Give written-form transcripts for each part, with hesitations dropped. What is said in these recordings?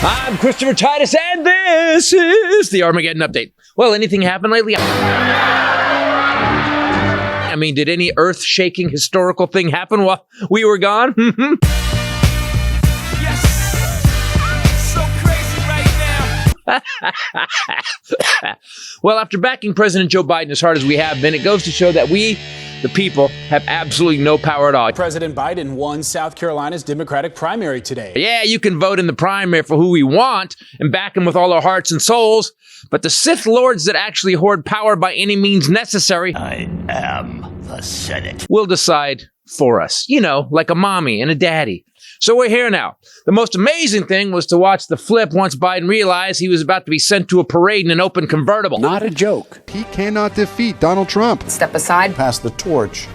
I'm Christopher Titus, and this is the Armageddon Update. Well, anything happen lately? I mean, did any earth-shaking historical thing happen while we were gone? Yes, so crazy right now. Well, after backing President Joe Biden as hard as we have been, it goes to show that we, the people, have absolutely no power at all. President Biden won South Carolina's Democratic primary today. Yeah, you can vote in the primary for who we want and back him with all our hearts and souls, but the Sith Lords that actually hoard power by any means necessary, I am the Senate, will decide for us. You know, like a mommy and a daddy. So we're here now. The most amazing thing was to watch the flip once Biden realized he was about to be sent to a parade in an open convertible. Not a joke. He cannot defeat Donald Trump. Step aside. Pass the torch.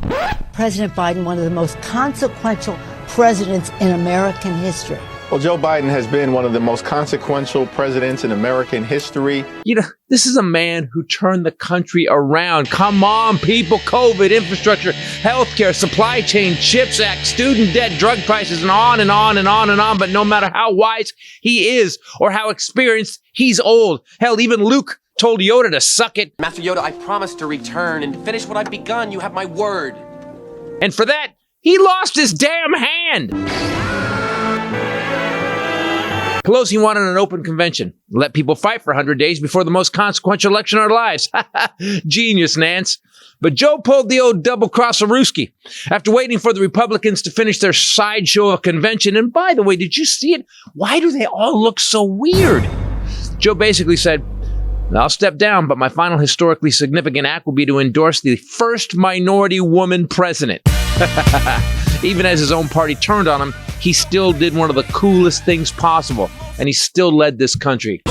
President Biden, one of the most consequential presidents in American history. Well, Joe Biden has been one of the most consequential presidents in American history. You know, this is a man who turned the country around. Come on, people. COVID, infrastructure, healthcare, supply chain, CHIPS Act, student debt, drug prices, and on and on and on and on. But no matter how wise he is or how experienced, he's old. Hell, even Luke told Yoda to suck it. Master Yoda, I promise to return and finish what I've begun. You have my word. And for that, he lost his damn hand. Pelosi wanted an open convention. Let people fight for 100 days before the most consequential election in our lives. Genius, Nance. But Joe pulled the old double-cross-a-rooski after waiting for the Republicans to finish their sideshow convention. And by the way, did you see it? Why do they all look so weird? Joe basically said, I'll step down, but my final historically significant act will be to endorse the first minority woman president. Even as his own party turned on him, he still did one of the coolest things possible, and he still led this country.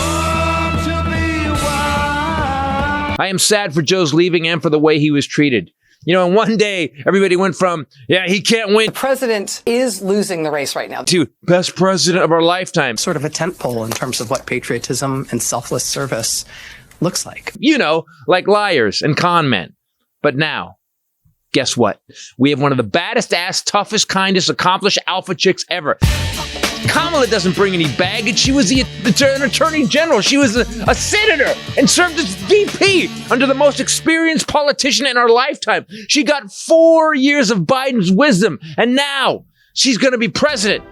I am sad for Joe's leaving and for the way he was treated. You know, in one day, everybody went from, yeah, he can't win, The president is losing the race right now. to best president of our lifetime. Sort of a tentpole in terms of what patriotism and selfless service looks like. You know, like liars and con men. But now, guess what? We have one of the baddest ass, toughest, kindest, accomplished alpha chicks ever. Kamala doesn't bring any baggage. She was an attorney general. She was a senator and served as VP under the most experienced politician in our lifetime. She got 4 years of Biden's wisdom, and now she's going to be president.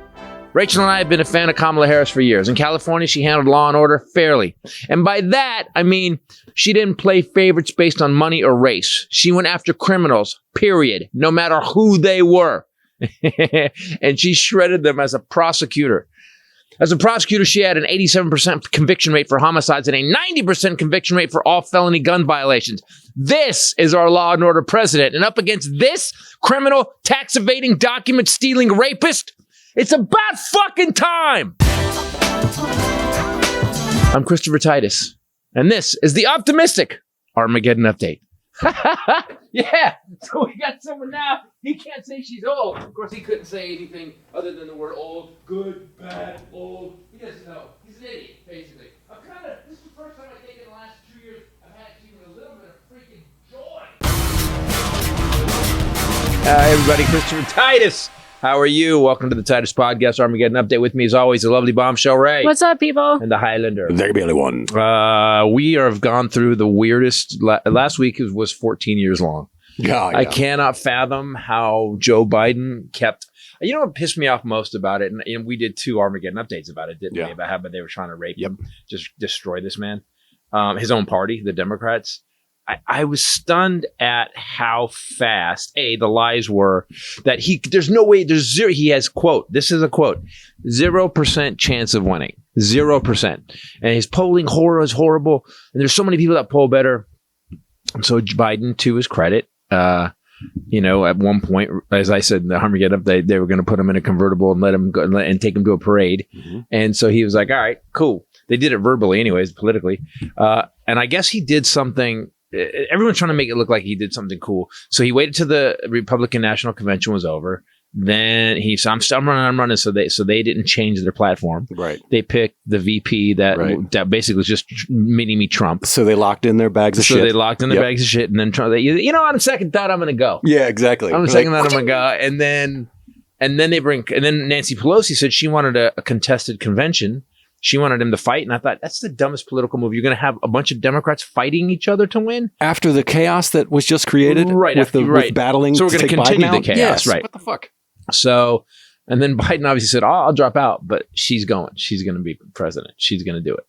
Rachel and I have been a fan of Kamala Harris for years. In California, she handled law and order fairly. And by that, I mean, she didn't play favorites based on money or race. She went after criminals, period, no matter who they were. And she shredded them as a prosecutor. As a prosecutor, she had an 87% conviction rate for homicides and a 90% conviction rate for all felony gun violations. This is our law and order president. And up against this criminal, tax evading, document stealing rapist, it's about fucking time. I'm Christopher Titus, and this is the optimistic Armageddon Update. Yeah, so we got someone now. He can't say she's old. Of course, he couldn't say anything other than the word old. Good, bad, old. He doesn't know. He's an idiot, basically. This is the first time I think in the last 2 years I've had even a little bit of freaking joy. Hi, everybody. Christopher Titus. How are you? Welcome to the Titus Podcast, Armageddon Update. With me, as always, the lovely bombshell Ray. What's up, people? And the Highlander. There be only one. We have gone through the weirdest. Last week was 14 years long. Yeah. I cannot fathom how Joe Biden kept. You know what pissed me off most about it? And we did 2 Armageddon Updates about it, didn't we? About how they were trying to rape him, just destroy this man. His own party, the Democrats. I was stunned at how fast, the lies were that there's no way, there's zero, he has, quote, this is a quote, 0% chance of winning, 0%. And his polling is horrible. And there's so many people that poll better. And so Biden, to his credit, you know, at one point, as I said in the Armageddon Update, they were going to put him in a convertible and let him go and take him to a parade. Mm-hmm. And so he was like, all right, cool. They did it verbally anyways, politically. And I guess he did something. Everyone's trying to make it look like he did something cool. So he waited till the Republican National Convention was over. Then he said, I'm running. So they didn't change their platform. Right. They picked the VP that basically was just mini-me Trump. So they locked in their bags of shit. So they locked in their bags of shit. And then Trump, on second thought, I'm going to go. Yeah, exactly. On second thought, I'm going to go. And then Nancy Pelosi said she wanted a contested convention. She wanted him to fight. And I thought, that's the dumbest political move. You're going to have a bunch of Democrats fighting each other to win? After the chaos that was just created right, with battling. So we're going to continue the chaos. Yes. Right. What the fuck? So, and then Biden obviously said, I'll drop out, but she's going. She's going to be president. She's going to do it.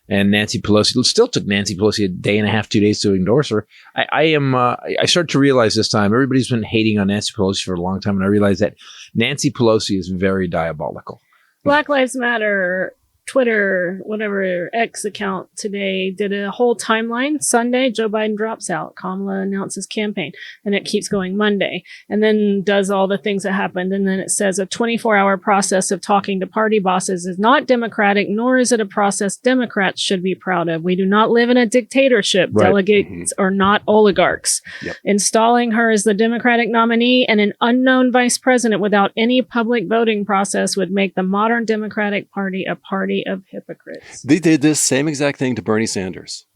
And Nancy Pelosi, still took Nancy Pelosi a day and a half, 2 days to endorse her. I started to realize this time, everybody's been hating on Nancy Pelosi for a long time. And I realized that Nancy Pelosi is very diabolical. Black Lives Matter, Twitter, whatever, X account today did a whole timeline. Sunday, Joe Biden drops out. Kamala announces campaign. And it keeps going Monday. And then does all the things that happened. And then it says a 24-hour process of talking to party bosses is not democratic, nor is it a process Democrats should be proud of. We do not live in a dictatorship. Right. Delegates are not oligarchs. Yep. Installing her as the Democratic nominee and an unknown vice president without any public voting process would make the modern Democratic Party a party of hypocrites. They did this same exact thing to Bernie Sanders.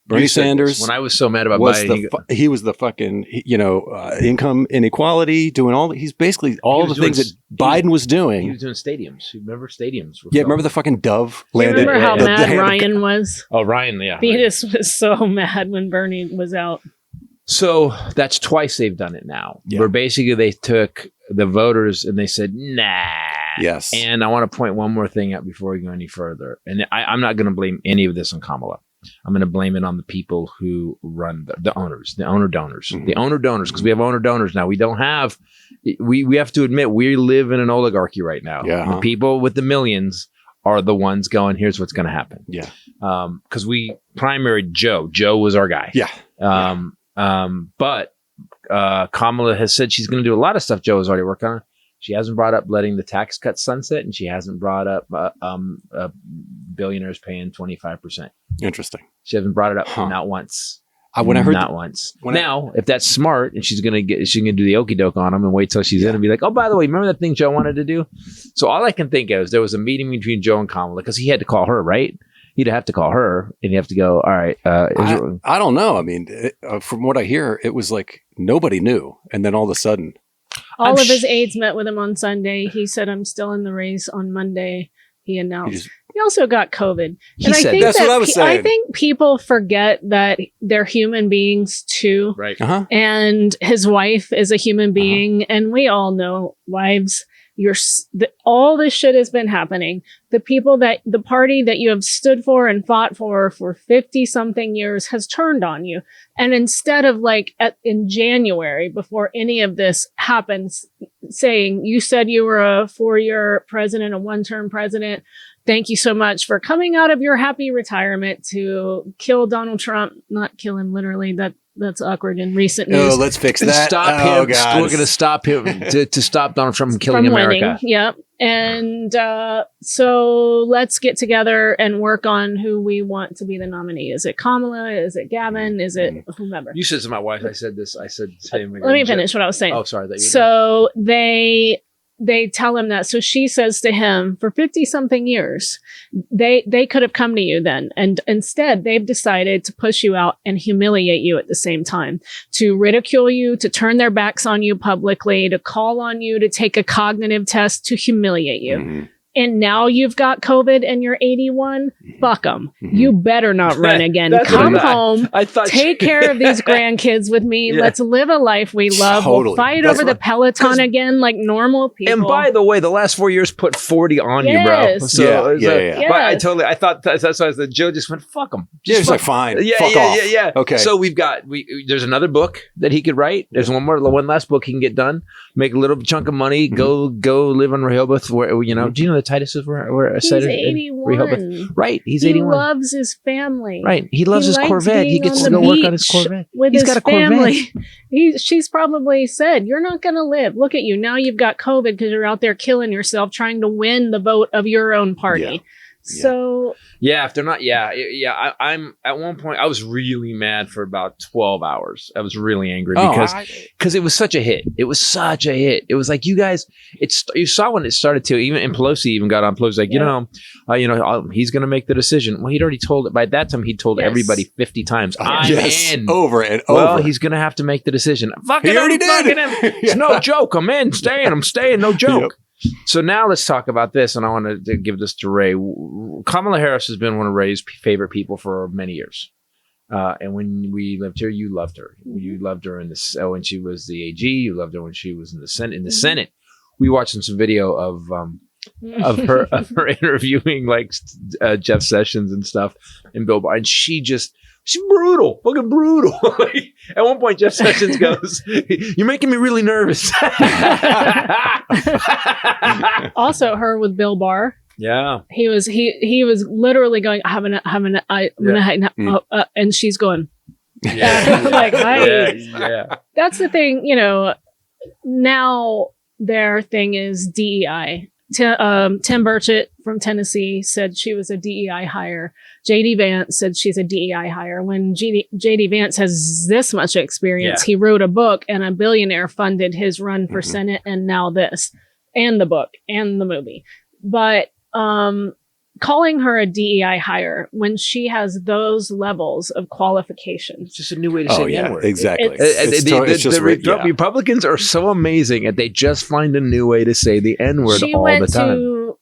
Bernie Sanders, when I was so mad about was Biden, he was the fucking, income inequality, doing all. He's basically all the things that Biden was doing. He was doing stadiums. Remember stadiums? Yeah, remember the fucking dove You landed. remember how mad Ryan was? Oh, Ryan, yeah. Titus was so mad when Bernie was out. So that's twice they've done it now. Yeah. Where basically they took the voters and they said, nah. Yes. And I want to point one more thing out before we go any further. And I'm not going to blame any of this on Kamala. I'm going to blame it on the people who run the owners, the owner donors, Mm-hmm. the owner donors, because we have owner donors now. We don't have, we have to admit, we live in an oligarchy right now. Yeah. The people with the millions are the ones going, here's what's going to happen. Yeah. Because we primaried Joe. Joe was our guy. Yeah. But Kamala has said she's going to do a lot of stuff Joe has already worked on. She hasn't brought up letting the tax cuts sunset, and she hasn't brought up billionaires paying 25%. Interesting. She hasn't brought it up not once. When I heard not once. Now, if that's smart, and she's gonna do the okie doke on him and wait till she's in and be like, oh, by the way, remember that thing Joe wanted to do? So all I can think of is there was a meeting between Joe and Kamala because he had to call her, right? He'd have to call her, and you have to go, all right. I don't know. I mean, from what I hear, it was like nobody knew, and then all of a sudden, All of his aides met with him on Sunday. He said, I'm still in the race on Monday. He announced. He also got COVID. He said, that's what I was saying. I think people forget that they're human beings too. Right. Uh-huh. And his wife is a human being. And we all know wives, all this shit has been happening. The party that you have stood for and fought for 50 something years has turned on you. And instead of in January, before any of this happens, saying you said you were a 4-year president, a 1-term president. Thank you so much for coming out of your happy retirement to kill Donald Trump, not kill him literally. That's awkward in recent news. Oh, let's fix that. Stop him. God. We're going to stop him to stop Donald Trump from killing America. Winning. Yep. And so let's get together and work on who we want to be the nominee. Is it Kamala? Is it Gavin? Is it whomever? You said to my wife, I said this. I said, let me finish what I was saying. Oh, sorry. So they tell him that. So she says to him, for 50 something years, they could have come to you then. And instead they've decided to push you out and humiliate you at the same time, to ridicule you, to turn their backs on you publicly, to call on you to take a cognitive test, to humiliate you. Mm-hmm. And now you've got COVID and you're 81. Fuck them. Mm-hmm. You better not run again. Come home. Take care of these grandkids with me. Yeah. Let's live a life we love. Totally. We'll fight over the Peloton again like normal people. And by the way, the last 4 years put 40 on you, bro. So, yeah. But I thought that's why I said Joe just went, fuck him. Yeah, he's like, fine. Yeah, fuck off. Yeah. Okay. So there's another book that he could write. There's one last book he can get done. Make a little chunk of money. Mm-hmm. Go live on Rehoboth. Where do you know the Titus is where he's 81. Right. He's he 81. He loves his family. Right. He loves his Corvette. He gets to go work on his Corvette. He's got a family. She's probably said, you're not going to live. Look at you. Now you've got COVID because you're out there killing yourself trying to win the vote of your own party. Yeah. So if they're not, I'm at one point I was really mad for about 12 hours. I was really angry because it was such a hit. It was such a hit. It was like, you guys, you saw when it started to, and Pelosi even got on. Pelosi like, he's going to make the decision. Well, he'd already told it by that time. He told everybody 50 times. I'm in over and over. Well, he's going to have to make the decision. He already did. It's no joke. I'm in. I'm staying. No joke. Yep. So now let's talk about this, and I want to give this to Ray. Kamala Harris has been one of Ray's favorite people for many years. And when we lived here, you loved her. You loved her when she was the AG. You loved her when she was in the Senate. We watched some video of her interviewing like Jeff Sessions and stuff and Bill Barr, and she's brutal, fucking brutal. At one point, Jeff Sessions goes, "You're making me really nervous." Also, her with Bill Barr. Yeah, he was literally going, and she's going, like, hi. That's the thing, now their thing is DEI. Tim Burchett from Tennessee said she was a DEI hire. JD Vance said she's a DEI hire. When JD Vance has this much experience, he wrote a book and a billionaire funded his run for Senate, and now this, and the book and the movie. But calling her a DEI hire when she has those levels of qualifications. It's just a new way to say the N-word. Exactly. The Republicans are so amazing and they just find a new way to say the N-word all the time. She went to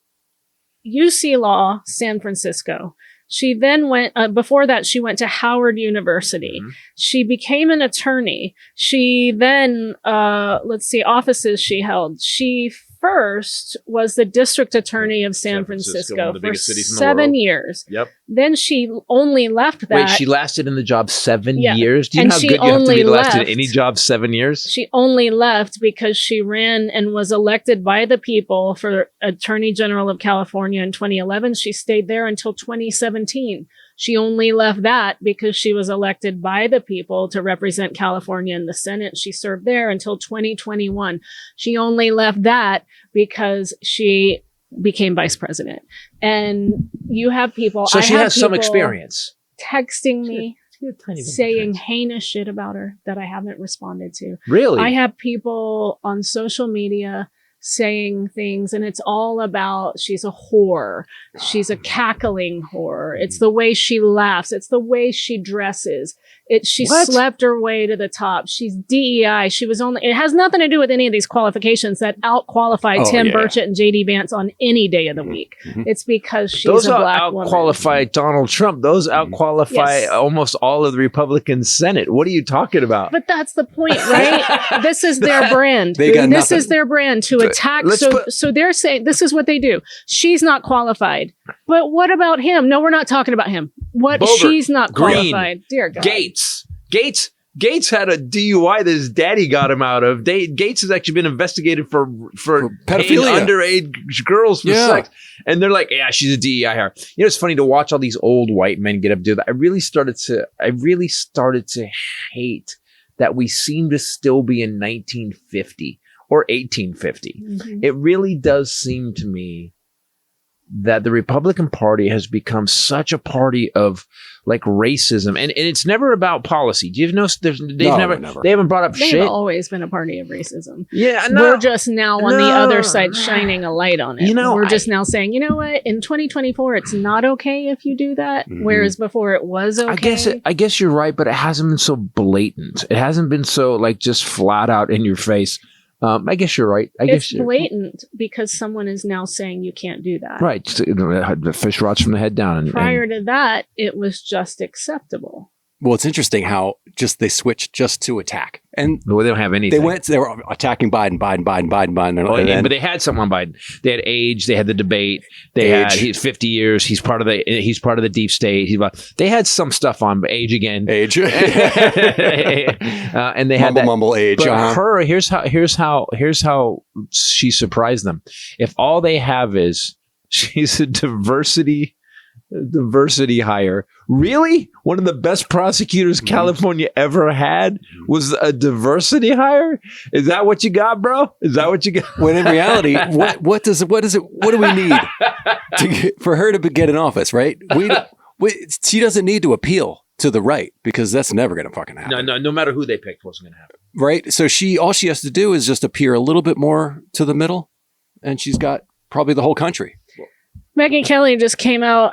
UC Law, San Francisco. She then went, before that, she went to Howard University. She became an attorney. She then, offices she held. She first was the district attorney of San Francisco for 7 years. Yep. Then she only left that. Wait, she lasted in the job 7 years? Do you know how good you have to be to last in any job 7 years? She only left because she ran and was elected by the people for Attorney General of California in 2011. She stayed there until 2017. She only left that because she was elected by the people to represent California in the Senate. She served there until 2021. She only left that because she became vice president. And you have people... So she has some experience. Texting me, saying heinous shit about her that I haven't responded to. Really? I have people on social media saying things, and it's all about she's a whore. She's a cackling whore. It's the way she laughs. It's the way she dresses. She slept her way to the top. She's DEI. It has nothing to do with any of these qualifications that out-qualify Tim Burchett and JD Vance on any day of the week. It's because she's a black woman. Those out-qualify Donald Trump. Those out-qualify almost all of the Republican Senate. What are you talking about? But that's the point, right? This is their brand. This is their brand to attack. So they're saying this is what they do. She's not qualified. But what about him? No, we're not talking about him. She's not qualified. Dear God. Gates had a DUI that his daddy got him out of. Gates has actually been investigated for pedophilia, underage girls for sex. And they're like, yeah, she's a DEI hire. It's funny to watch all these old white men get up and do that. I really started to hate that we seem to still be in 1950 or 1850. It really does seem to me that the Republican Party has become such a party of like racism, and it's never about policy. Do you know they haven't brought up shit? They've always been a party of racism. Yeah, we're just now on the other side shining a light on it. We're just now saying, you know what? In 2024, it's not okay if you do that, whereas before it was okay. I guess you're right, but it hasn't been so blatant. It hasn't been so like just flat out in your face. I guess you're right. It's blatant because someone is now saying you can't do that. Right. The fish rots from the head down. Prior to that, it was just acceptable. Well, it's interesting how they switched just to attack. And they don't have anything. They were attacking Biden. But they had something on Biden. They had age. They had the debate. He's 50 years. He's part of the deep state. They had some stuff on age again. Age. And they had mumble age. But her, here's how she surprised them. If all they have is she's a diversity hire. Really? One of the best prosecutors California ever had was a diversity hire? Is that what you got, bro? Is that what you got? When in reality, what do we need for her to get in office, right? She doesn't need to appeal to the right because that's never going to fucking happen. No matter who they picked, wasn't going to happen. Right? So all she has to do is just appear a little bit more to the middle and she's got probably the whole country. Megyn Kelly just came out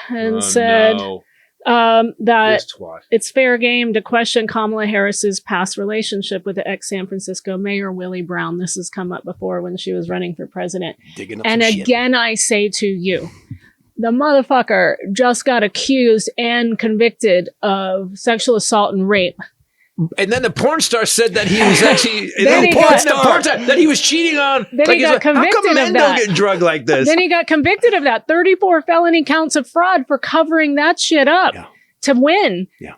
and said that it's fair game to question Kamala Harris's past relationship with the ex-San Francisco mayor, Willie Brown. This has come up before when she was running for president. And again, I say to you, The motherfucker just got accused and convicted of sexual assault and rape. And then the porn star said that he was actually that he was cheating on. Then he got convicted how come men of don't that. get drugged like this? Then he got convicted of that. 34 felony counts of fraud for covering that shit up to win. Yeah.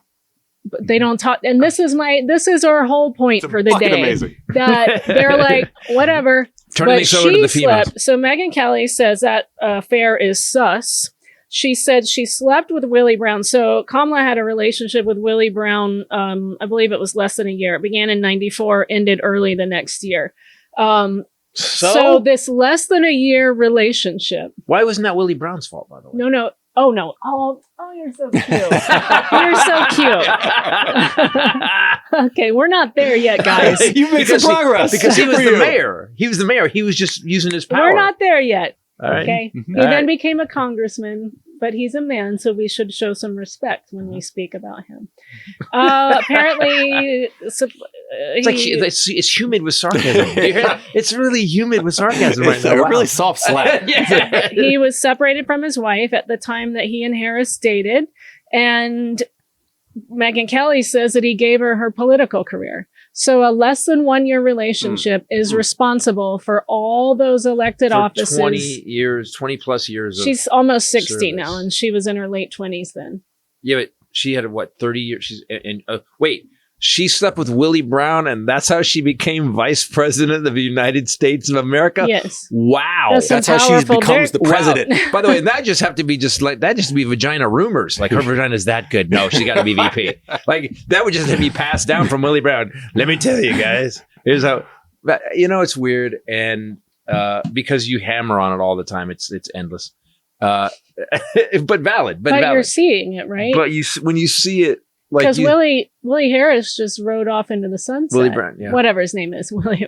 But they don't talk. And this is our whole point for the day. Amazing. That they're like, whatever. Turning things over to the females. Slept. So Megyn Kelly says that affair is sus. She said she slept with Willie Brown. So Kamala had a relationship with Willie Brown. I believe it was less than a year. It began in 94, ended early the next year. So this less than a year relationship. Why wasn't that Willie Brown's fault, by the way? No. Oh, no. Oh, you're so cute. You're so cute. Okay, we're not there yet, guys. You made some progress. Because he was the mayor. He was the mayor. He was just using his power. We're not there yet. All right. Okay. He then became a congressman, but he's a man, so we should show some respect when we speak about him. Apparently, it's humid with sarcasm. You hear that? It's really humid with sarcasm right now. A Wow. really soft slap. Yeah. He was separated from his wife at the time that he and Harris dated, and Megyn Kelly says that he gave her political career. So a less than 1 year relationship is responsible for all those elected offices. 20 plus years. She's almost 60 service. now, and she was in her late 20s then. Yeah, but she had 30 years. She's wait. She slept with Willie Brown, and that's how she became vice president of the United States of America? Yes. Wow. That's how she becomes the president. Wow. By the way, that just have to be vagina rumors. Like her vagina's that good. No, she got to be VP. Like that would just have to be passed down from Willie Brown. Let me tell you guys, here's how. But, it's weird, and because you hammer on it all the time, it's endless. But valid. But valid. You're seeing it, right? But when you see it. Because Willie Harris just rode off into the sunset. Willie Brown, yeah. Whatever his name is. Willie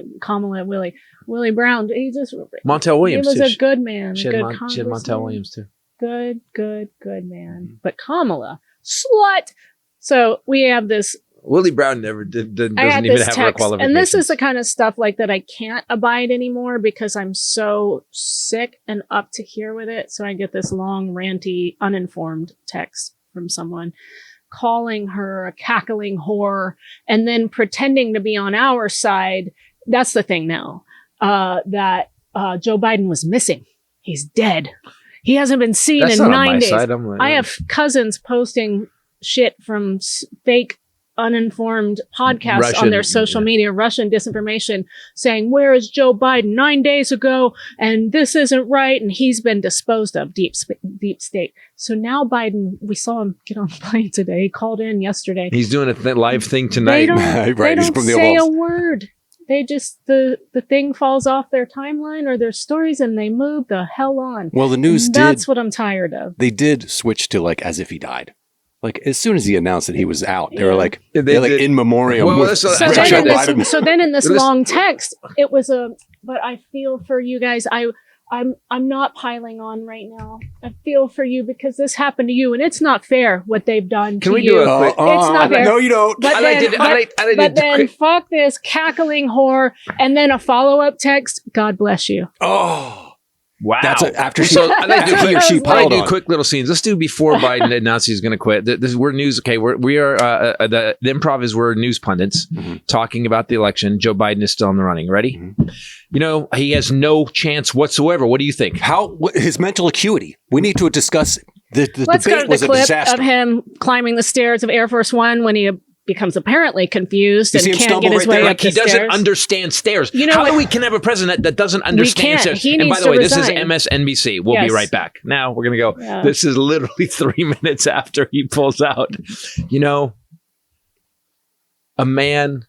Brown. He just... Montel Williams, He was too. a good man. She had Montel Williams, too. Good man. Mm-hmm. But Kamala, slut! So we have this... Willie Brown doesn't even have her qualifications. And this is the kind of stuff like that I can't abide anymore because I'm so sick and up to here with it. So I get this long, ranty, uninformed text from someone calling her a cackling whore and then pretending to be on our side. That's the thing now, that Joe Biden was missing. He's dead. He hasn't been seen in 9 days. I have cousins posting shit from fake uninformed podcasts on their social media, Russian disinformation, saying, where is Joe Biden 9 days ago? And this isn't right. And he's been disposed of, deep state. So now Biden, we saw him get on the plane today. He called in yesterday. He's doing a live thing tonight. They don't say a word. They just, the thing falls off their timeline or their stories and they move the hell on. Well, the news That's what I'm tired of. They did switch to as if he died. Like as soon as he announced that he was out, they were like, they in memoriam. So then in this long text, it was but I feel for you guys. I'm not piling on right now. I feel for you because this happened to you and it's not fair what they've done to you. Do a quick? It's not fair. No, you don't. But then fuck this cackling whore and then a follow-up text. God bless you. Oh. Wow. That's after she, he or she piled on. Quick little scenes. Let's do before Biden announced he's going to quit. We're news. Okay. We are the improv is we're news pundits talking about the election. Joe Biden is still in the running. Ready? Mm-hmm. He has no chance whatsoever. What do you think? His mental acuity. We need to discuss the Let's debate go to was the a clip disaster. of him climbing the stairs of Air Force One when he becomes apparently confused and can't get his way up the stairs. He doesn't understand stairs. How do we can have a president that doesn't understand stairs? And by the way, this is MSNBC. We'll be right back. Now we're going to go. Yeah. This is literally 3 minutes after he pulls out. A man.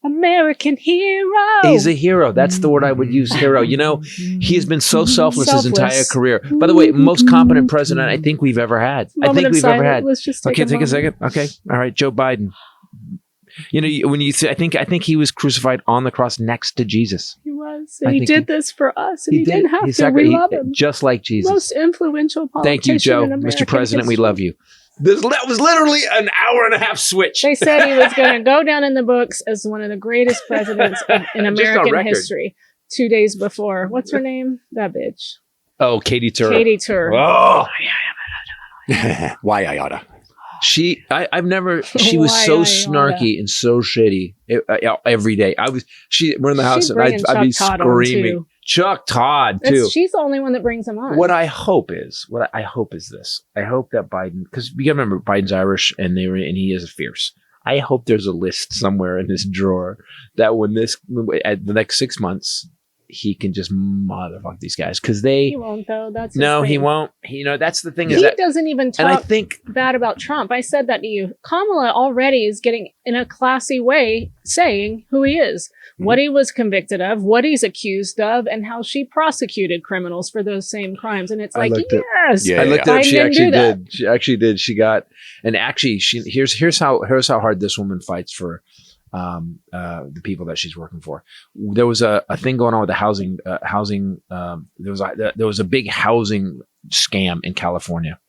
American hero. He's a hero. That's the word I would use, hero. He has been so selfless his entire career. By the way, most competent president I think we've ever had. Let's just take a second. Okay. All right. Joe Biden. When you say, I think he was crucified on the cross next to Jesus. He was. And he did this for us. And he didn't have to. We love him. Just like Jesus. Most influential politician. Thank you, Joe. in American Mr. President, history. we love you. That was literally an hour and a half switch. They said he was going to go down in the books as one of the greatest presidents in American history 2 days before. What's her name? That bitch. Oh, Katie Tur. Katie Tur. Oh, Why I oughta. I've never. She was so Why I snarky and so shitty every day. We're in the house, and I'd be Chuck Todd on, screaming. too. Chuck Todd too. She's the only one that brings him on. What I hope is this. I hope that Biden, because you gotta remember Biden's Irish and he is fierce. I hope there's a list somewhere in this drawer that at the next 6 months, he can just motherfuck these guys because he won't though. That's his no, thing. he won't. That's the thing. He Is that, doesn't even talk and I think bad about Trump. I said that to you. Kamala already is getting in a classy way saying who he is, what he was convicted of, what he's accused of, and how she prosecuted criminals for those same crimes. And it's like, yes, I looked at it. She actually did. She actually did. She got, and actually, here's how hard this woman fights for the people that she's working for. There was a thing going on with the housing. There was a big housing scam in California,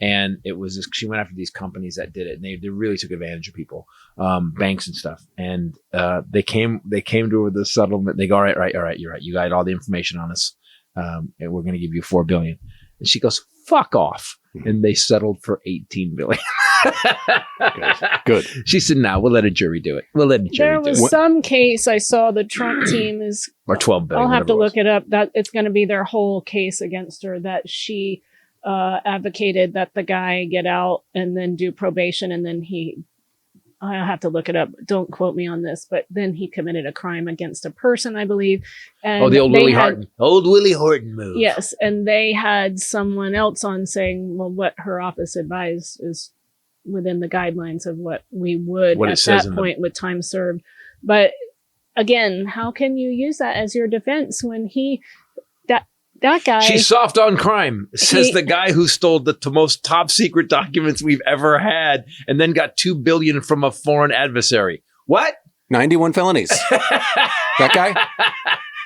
and it was this, she went after these companies that did it, and they really took advantage of people, banks and stuff. And they came to the settlement. They go, all right, you're right. You got all the information on us, and we're going to give you $4 billion. And she goes, fuck off. And they settled for $18 billion. Good. She said, "No, we'll let a jury do it. We'll let a jury do it." There was some case I saw the Trump team is or $12 billion. I'll have to look it up. That it's going to be their whole case against her. That she advocated that the guy get out and then do probation, and then I'll have to look it up. Don't quote me on this, but then he committed a crime against a person, I believe. And the old Willie Horton move. Yes, and they had someone else on saying, well, what her office advised is within the guidelines of what we would at that point with time served. But again, how can you use that as your defense when that guy? She's soft on crime, says the guy who stole the most top secret documents we've ever had, and then got $2 billion from a foreign adversary. What? 91 felonies. That guy.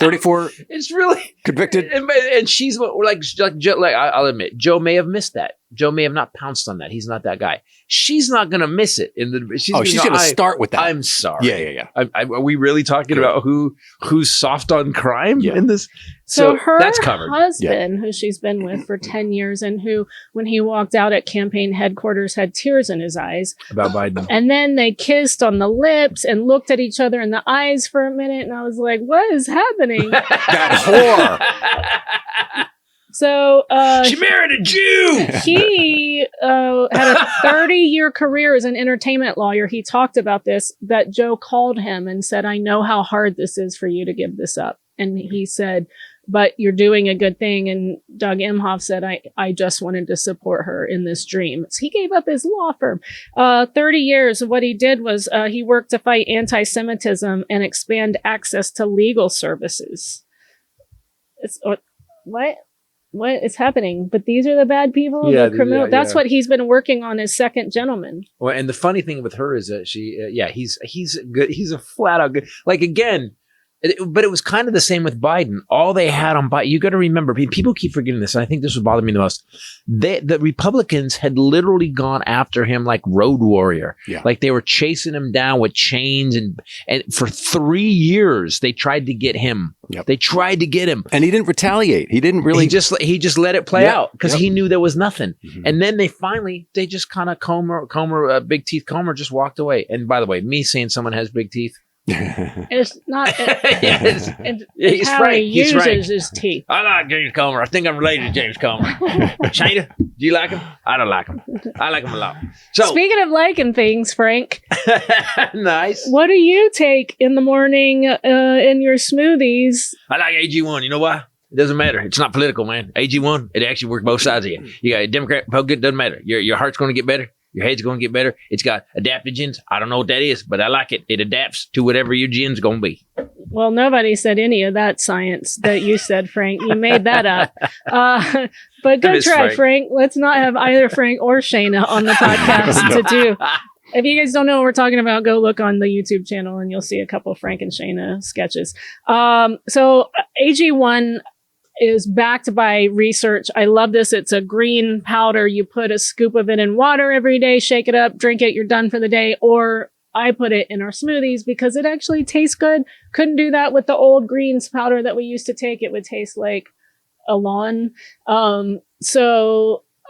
34. It's really convicted, and she's like I'll admit, Joe may have missed that. Joe may have not pounced on that. He's not that guy. She's not going to miss it. She's going to start with that. I'm sorry. Yeah. Are we really talking about who's soft on crime in this? So her that's covered. husband, who she's been with for 10 years, and who, when he walked out at campaign headquarters, had tears in his eyes about Biden. And then they kissed on the lips and looked at each other in the eyes for a minute, and I was like, "What is happening?" That whore. So she married a Jew. He had a 30-year career as an entertainment lawyer. He talked about this, that Joe called him and said, "I know how hard this is for you to give this up." And he said, "But you're doing a good thing." And Doug Emhoff said, I just wanted to support her in this dream. So he gave up his law firm. 30 years. What he did was he worked to fight anti-Semitism and expand access to legal services. What is happening? But these are the bad people, the criminal. That's what he's been working on as second gentleman. Well, and the funny thing with her is that he's good. He's a flat out good. Like again. But it was kind of the same with Biden. All they had on Biden, you got to remember, people keep forgetting this, and I think this would bother me the most. The Republicans had literally gone after him like Road Warrior. Yeah. Like they were chasing him down with chains, and for 3 years they tried to get him. Yep. They tried to get him, and he didn't retaliate. He didn't really. He just let it play out because he knew there was nothing. Mm-hmm. And then they just kind of big teeth Comer just walked away. And by the way, me saying someone has big teeth. It's not. It's how he uses his teeth. I like James Comer. I think I'm related to James Comer. Shana, do you like him? I don't like him. I like him a lot. So speaking of liking things, Frank. Nice. What do you take in the morning in your smoothies? I like AG1. You know why? It doesn't matter. It's not political, man. AG1, it actually works both sides of you. You got a Democrat, Republican, doesn't matter. Your heart's going to get better. Your head's going to get better. It's got adaptogens. I don't know what that is, but I like it. It adapts to whatever your gen's going to be. Well, nobody said any of that science that you said, Frank. You made that up. But good try, Frank. Let's not have either Frank or Shayna on the podcast to do. If you guys don't know what we're talking about, go look on the YouTube channel and you'll see a couple of Frank and Shayna sketches. So AG1 is backed by research. I love this. It's a green powder. You put a scoop of it in water every day, shake it up, drink it, you're done for the day. Or I put it in our smoothies because it actually tastes good. Couldn't do that with the old greens powder that we used to take. It would taste like a lawn. And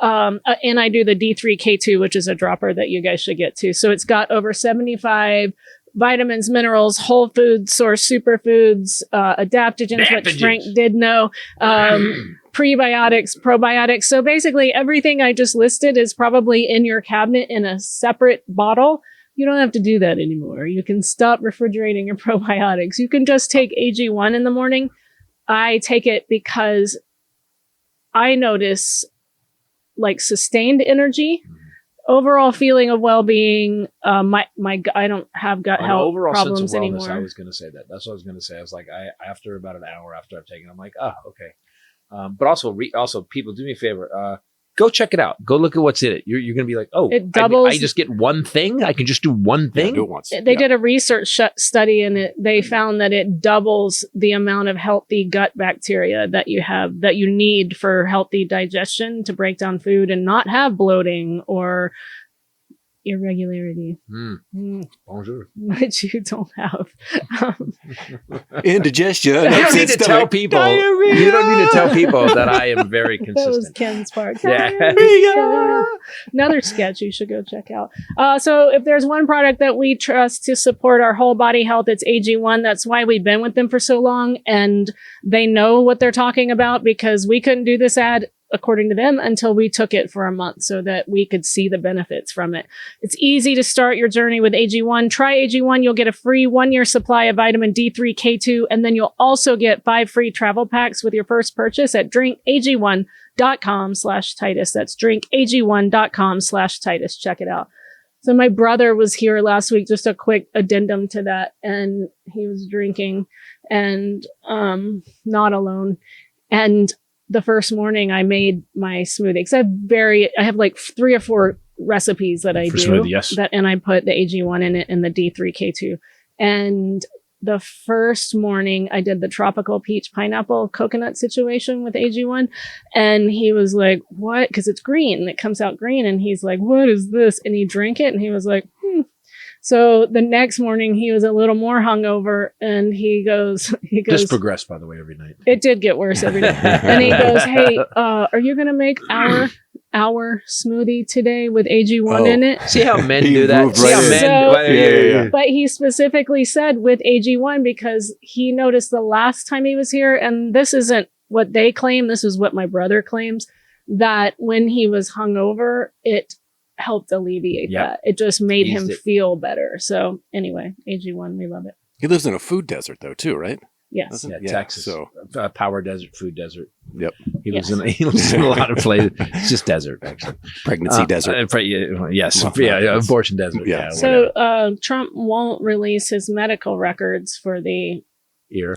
I do the D3K2, which is a dropper that you guys should get to. So it's got over 75 vitamins, minerals, whole food source superfoods, adaptogens, which Frank did know, prebiotics, probiotics. So basically everything I just listed is probably in your cabinet in a separate bottle. You don't have to do that anymore. You can stop refrigerating your probiotics. You can just take AG1 in the morning. I take it because I notice like sustained energy, overall feeling of well-being. I don't have gut health problems anymore. I was going to say that. That's what I was going to say. I was like, after about an hour after I've taken it, I'm like, oh, okay. But also people, do me a favor. Go check it out. Go look at what's in it. You're going to be like, oh, it doubles. I just get one thing. I can just do one thing. Do it once. They did a research study and they found that it doubles the amount of healthy gut bacteria that you have, that you need for healthy digestion to break down food and not have bloating or irregularity. Bonjour. Which you don't have. Indigestion. You don't need to tell people. Diarrhea. You don't need to tell people that I am very That was consistent. Ken's part. Yeah. Another sketch you should go check out. So if there's one product that we trust to support our whole body health, it's AG1. That's why we've been with them for so long. And they know what they're talking about because we couldn't do this ad, according to them, until we took it for a month so that we could see the benefits from it. It's easy to start your journey with AG1. Try AG1. You'll get a free 1-year supply of vitamin D3K2, and then you'll also get 5 free travel packs with your first purchase at drinkag1.com/Titus. That's drinkag1.com/Titus. Check it out. So my brother was here last week, just a quick addendum to that, and he was drinking and not alone. And the first morning I made my smoothie because I have like 3 or 4 recipes that I do smoothie, yes. and I put the AG1 in it and the D3K2. And the first morning I did the tropical peach pineapple coconut situation with AG1. And he was like, what? Because it's green. It comes out green. And he's like, what is this? And he drank it and he was like, So the next morning he was a little more hungover and he goes, This progressed, by the way, every night. It did get worse every day. And he goes, hey, are you going to make our smoothie today with AG1 in it? See how men do that? See how men But he specifically said with AG1 because he noticed the last time he was here, and this isn't what they claim, this is what my brother claims, that when he was hungover, it helped alleviate that. It just made him feel better. So anyway, AG1, we love it. He lives in a food desert though too, right? Yes. Yeah, Texas. So power desert, food desert. Yep. He lives in a lot of places. It's just desert, actually. Pregnancy desert. Yes. Abortion desert. Yeah. So Trump won't release his medical records for the ear.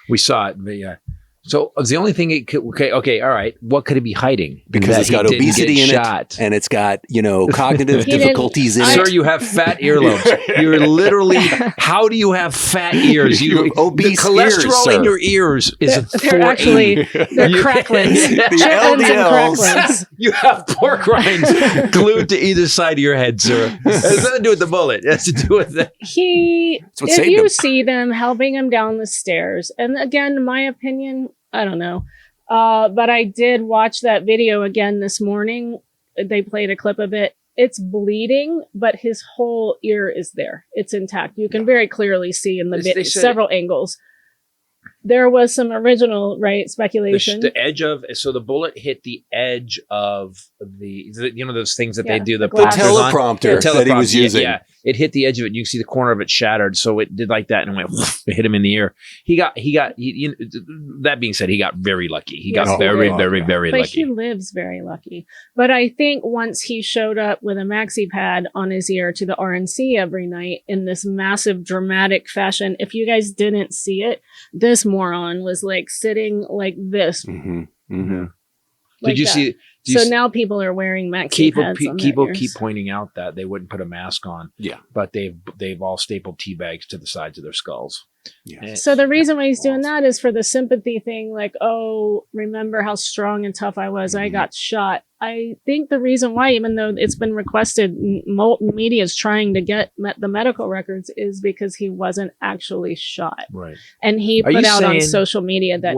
We saw it. But so the only thing it could, okay, all right. What could it be hiding? Because it's got obesity in it, and it's got cognitive difficulties in it. Sir, you have fat earlobes. You're literally. How do you have fat ears? You have obese the cholesterol ears, in your ears is they're actually cracklins. Chitlins and cracklins. You have pork rinds glued to either side of your head, sir. It has nothing to do with the bullet. It has to do with that. If you see them helping him down the stairs, and again, my opinion, I don't know. But I did watch that video again this morning. They played a clip of it. It's bleeding, but his whole ear is there. It's intact. You can very clearly see in the video several angles. There was some original, speculation. The edge of, so the bullet hit the edge of the those things that they do. The teleprompter that he was using. Yeah, it hit the edge of it. You can see the corner of it shattered. So it did like that and it went, it hit him in the ear. That being said, he got very lucky. He got very lucky. But he lives very lucky. But I think once he showed up with a maxi pad on his ear to the RNC every night in this massive dramatic fashion, if you guys didn't see it, this moron was like sitting like this. Mm-hmm. Mm-hmm. Did you see? So now people are wearing maxi pads on their people ears. keep pointing out that they wouldn't put a mask on. Yeah, but they've all stapled tea bags to the sides of their skulls. Yeah. So the reason why he's doing that is for the sympathy thing. Like, oh, remember how strong and tough I was? I got shot. I think the reason why, even though it's been requested, media is trying to get the medical records, is because he wasn't actually shot. Right. And he Are put you out on saying- social media that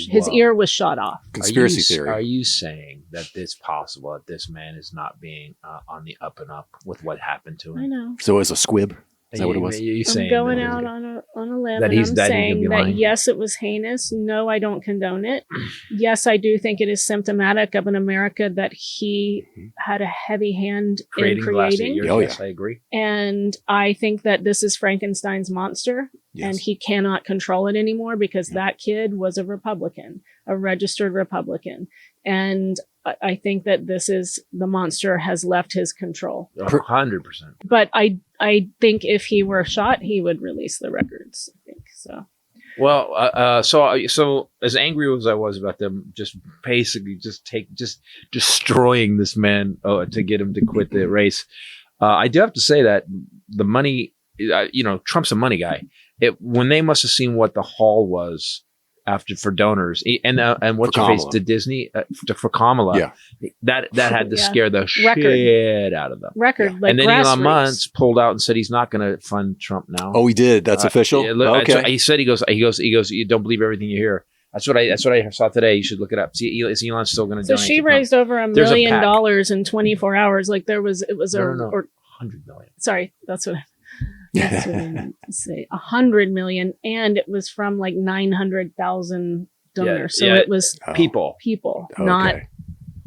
his ear was shot off. Conspiracy theory. Are you saying that it's possible that this man is not being on the up and up with what happened to him? I know. So it was a squib? Is that what it was? I'm going out on a limb, that and he's- I'm that he could saying be that lying? yes, it was heinous. No, I don't condone it. Yes, I do think it is symptomatic of an America that he had a heavy hand in creating. Yes, I agree. And I think that this is Frankenstein's monster, and he cannot control it anymore because that kid was a Republican, a registered Republican. And I think that this is the monster has left his control. 100%. But I think if he were shot, he would release the records. I think so. Well, so as angry as I was about them, just basically just destroying this man to get him to quit the race. I do have to say that the money, Trump's a money guy. When they must have seen what the haul was for donors and what's your face to Disney for Kamala, that had to scare the shit out of them. Like and then Elon Musk pulled out and said he's not going to fund Trump now. Oh, he did. That's official. Okay. He said he goes. You don't believe everything you hear. That's what I saw today. You should look it up. See, is Elon still going to? So she raised over $1 million in 24 hours. Like it was $100 million. Sorry, that's what I meant to say. 100 million, and it was from like 900,000 donors. So it was people, not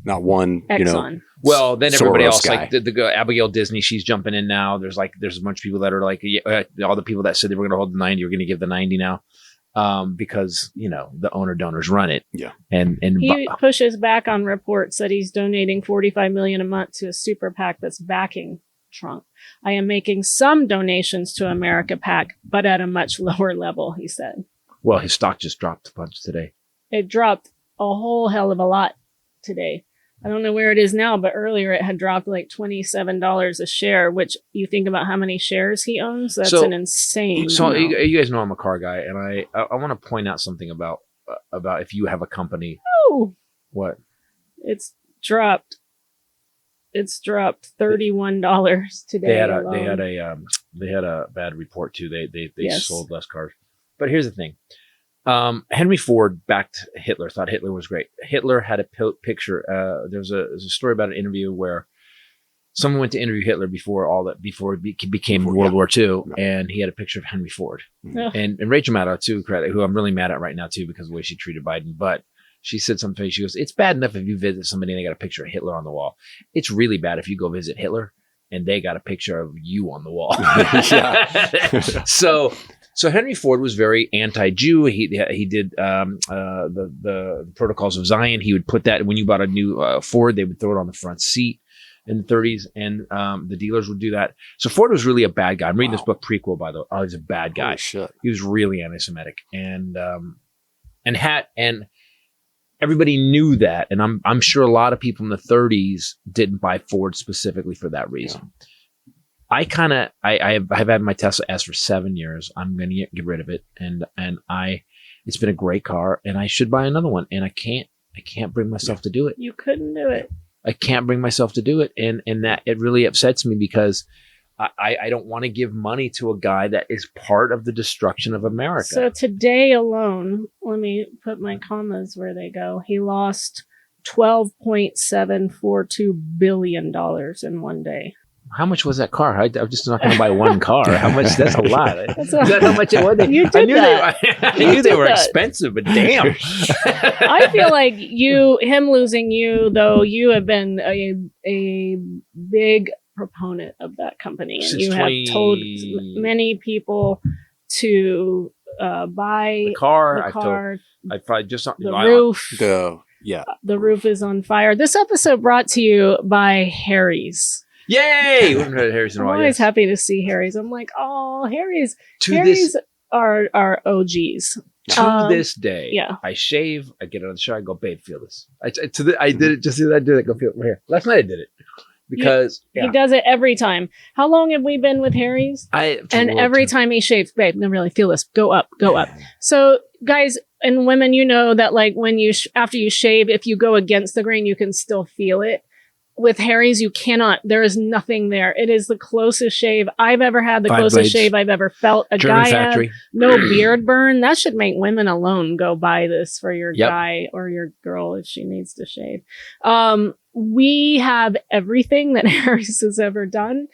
one. Exxon. Well, then everybody else, guy. like the Abigail Disney, she's jumping in now. There's a bunch of people that are like, all the people that said they were going to hold the 90, are going to give the 90 now, because the owner donors run it. Yeah, and he pushes back on reports that he's donating $45 million a month to a super PAC that's backing Trump. I am making some donations to America PAC, but at a much lower level, he said. Well, his stock just dropped a bunch today. It dropped a whole hell of a lot today. I don't know where it is now, but earlier it had dropped like $27 a share, which you think about how many shares he owns. That's an insane amount. You guys know I'm a car guy, and I want to point out something about if you have a company. Oh, what? It's dropped. It's dropped $31 today. They had a bad report too. They sold less cars. But here's the thing. Henry Ford backed Hitler, thought Hitler was great. Hitler had a picture. There's a story about an interview where someone went to interview Hitler before it became World War II, and he had a picture of Henry Ford. And Rachel Maddow too, who I'm really mad at right now too because of the way she treated Biden. But she said something. She goes, "It's bad enough if you visit somebody and they got a picture of Hitler on the wall. It's really bad if you go visit Hitler and they got a picture of you on the wall." So Henry Ford was very anti-Jew. He did the Protocols of Zion. He would put that when you bought a new Ford, they would throw it on the front seat in the 30s, and the dealers would do that. So Ford was really a bad guy. I'm reading this book, Prequel, by the way. Oh, he's a bad guy. He was really anti-Semitic, and everybody knew that, and I'm sure a lot of people in the 30s didn't buy Ford specifically for that reason. I've had my Tesla S for 7 years. I'm going to get rid of it, and it's been a great car, and I should buy another one, and I can't bring myself to do it. You couldn't do it. I can't bring myself to do it, and that it really upsets me because I don't want to give money to a guy that is part of the destruction of America. So today alone, let me put my commas where they go. He lost $12.742 billion in one day. How much was that car? I'm just not going to buy one car. How much? That's a lot. Is that how much it was? I knew they were expensive, but damn. I feel like him losing you, though, you have been a big proponent of that company, and you have told many people to buy the car. I probably just the roof. The roof is on fire. This episode brought to you by Harry's. Yay! We haven't heard Harry's in a while. I'm always happy to see Harry's. I'm like, oh, Harry's. Harry's are OGs. To this day, I shave, I get out of the shower, I go, babe, feel this. I did it just the other day. I go, feel it right here. Last night I did it. because he does it every time. How long have we been with Harry's? And every time he shaves, babe, no, really feel this. Go up. So guys and women, you know that like when you after you shave, if you go against the grain, you can still feel it. With Harry's, you cannot. There is nothing there. It is the closest shave I've ever had. The closest shave I've ever felt. A German guy factory. have no beard burn. That should make women alone go buy this for your guy or your girl if she needs to shave. We have everything that Harry's has ever done.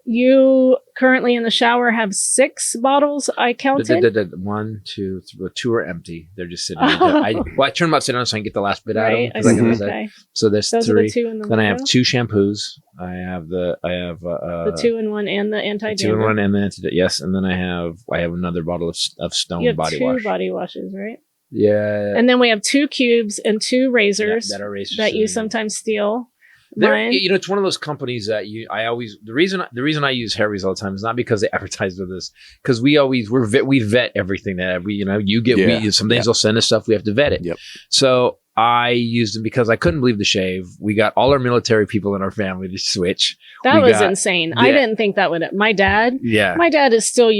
You currently in the shower have 6 bottles. I counted. 1, 2, 3, 2 are empty. They're just sitting there. I turn them upside down so I can get the last bit out of them. Okay. So there's Those 3. are the 2 in the Then I window? have 2 shampoos. I have the 2-in-1 and the anti-dandruff. 2-in-1 and the anti. Yes, and then I have another bottle of Stone You have body 2 wash. body washes, right? Yeah. And then we have 2 cubes and 2 razors that are razors that you sitting there. sometimes steal. You know, it's one of those companies that the reason I use Harry's all the time is not because they advertise with us, because we vet everything that you get. Sometimes they'll send us stuff, we have to vet it. Yep. So I used them because I couldn't believe the shave. We got all our military people in our family to switch. That was insane. I didn't think that would. My dad is still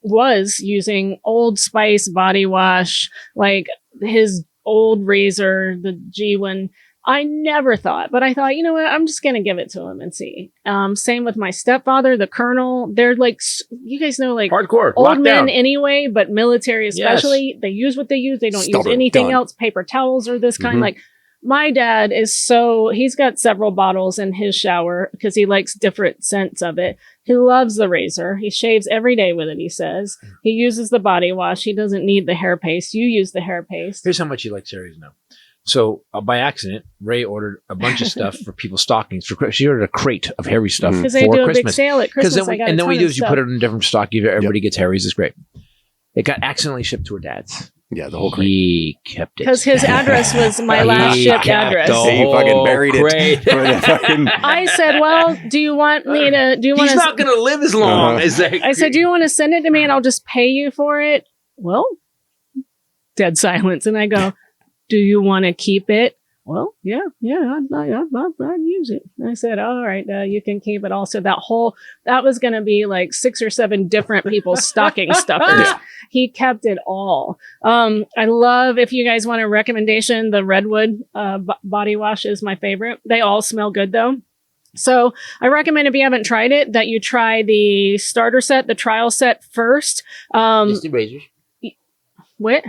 was using Old Spice body wash, like his old razor, the G1. I never thought, but I thought, you know what? I'm just going to give it to him and see. Same with my stepfather, the colonel. They're like, you guys know, like hardcore, old men anyway, but military especially. They use what they use. They don't use anything else. Paper towels or this kind. Like my dad he's got several bottles in his shower because he likes different scents of it. He loves the razor. He shaves every day with it, he says. He uses the body wash. He doesn't need the hair paste. You use the hair paste. Here's how much he likes Harry's now. So by accident, Ray ordered a bunch of stuff for people's stockings. She ordered a crate of Harry stuff for Because they do a Christmas. big sale at Christmas. Then what we do is you put it in different stockings. Everybody gets Harry's. It's great. It got accidentally shipped to her dad's. Yeah, the whole crate. He kept it. Because his address was my last shipped address. He fucking buried it. I said, well, do you want me to... He's not going to live as long as that. I said, do you want to send it to me and I'll just pay you for it? Well, dead silence. And I go, do you want to keep it? Well, yeah, I'd use it. And I said, all right, you can keep it. Also, that was going to be like 6 or 7 different people's stocking stuffers. He kept it all. I love, if you guys want a recommendation, the Redwood body wash is my favorite. They all smell good though. So I recommend, if you haven't tried it, that you try the starter set, the trial set first. Just the razors. What?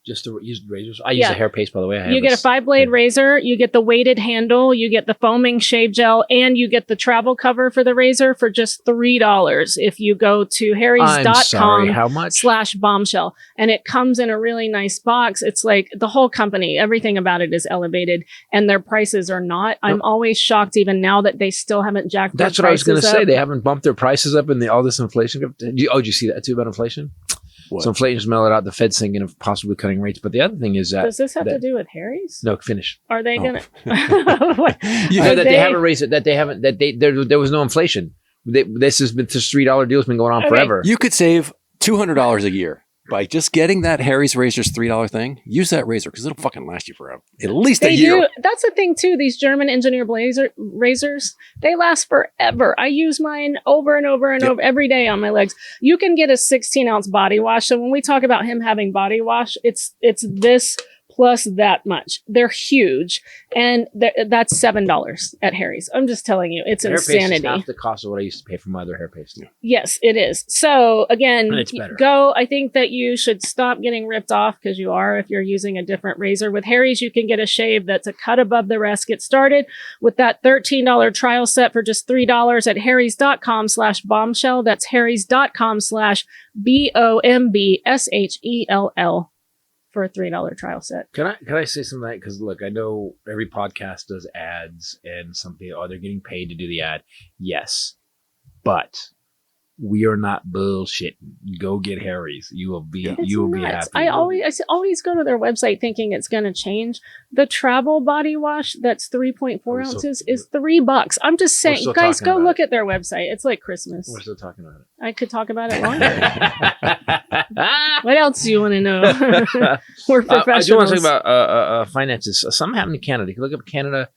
Just to use razors. I use a hair paste, by the way. You get a 5-blade razor, you get the weighted handle, you get the foaming shave gel, and you get the travel cover for the razor for just $3 if you go to harrys.com how much? /bombshell. And it comes in a really nice box. It's like the whole company, everything about it is elevated, and their prices are not. I'm always shocked even now that they still haven't jacked their prices up. That's what I was going to say. They haven't bumped their prices up in all this inflation. Did you see that too about inflation? What? So inflation's mellowed out, the Fed's thinking of possibly cutting rates. But the other thing is that... Does this have to do with Harry's? No, finish. Are they going to... They haven't raised it, there was no inflation. This $3 deal has been going on forever. You could save $200 a year by just getting that Harry's Razor's $3 thing. Use that razor because it'll fucking last you forever. At least a year. That's the thing too. These German engineer razors, they last forever. I use mine over and over and over every day on my legs. You can get a 16-ounce body wash. So when we talk about him having body wash, it's this plus that much. They're huge. And that's $7 at Harry's. I'm just telling you, it's insanity. Hair paste is half the cost of what I used to pay for my other hair paste. Yes, it is. So again, it's better. I think that you should stop getting ripped off, because you are, if you're using a different razor. With Harry's, you can get a shave that's a cut above the rest. Get started with that $13 trial set for just $3 at harrys.com /bombshell. That's harrys.com /BOMBSHELL. for a $3 trial set. Can I say something? Because look, I know every podcast does ads, and some people, they're getting paid to do the ad. Yes, but we are not bullshitting. Go get Harry's. You will be happy. I always go to their website thinking it's going to change. The travel body wash that's 3.4 ounces is $3. I'm just saying, guys, go look at their website. It's like Christmas. We're still talking about it. I could talk about it longer. What else do you want to know? We're professionals. I do want to talk about finances. Something happened in Canada. You can look up Canada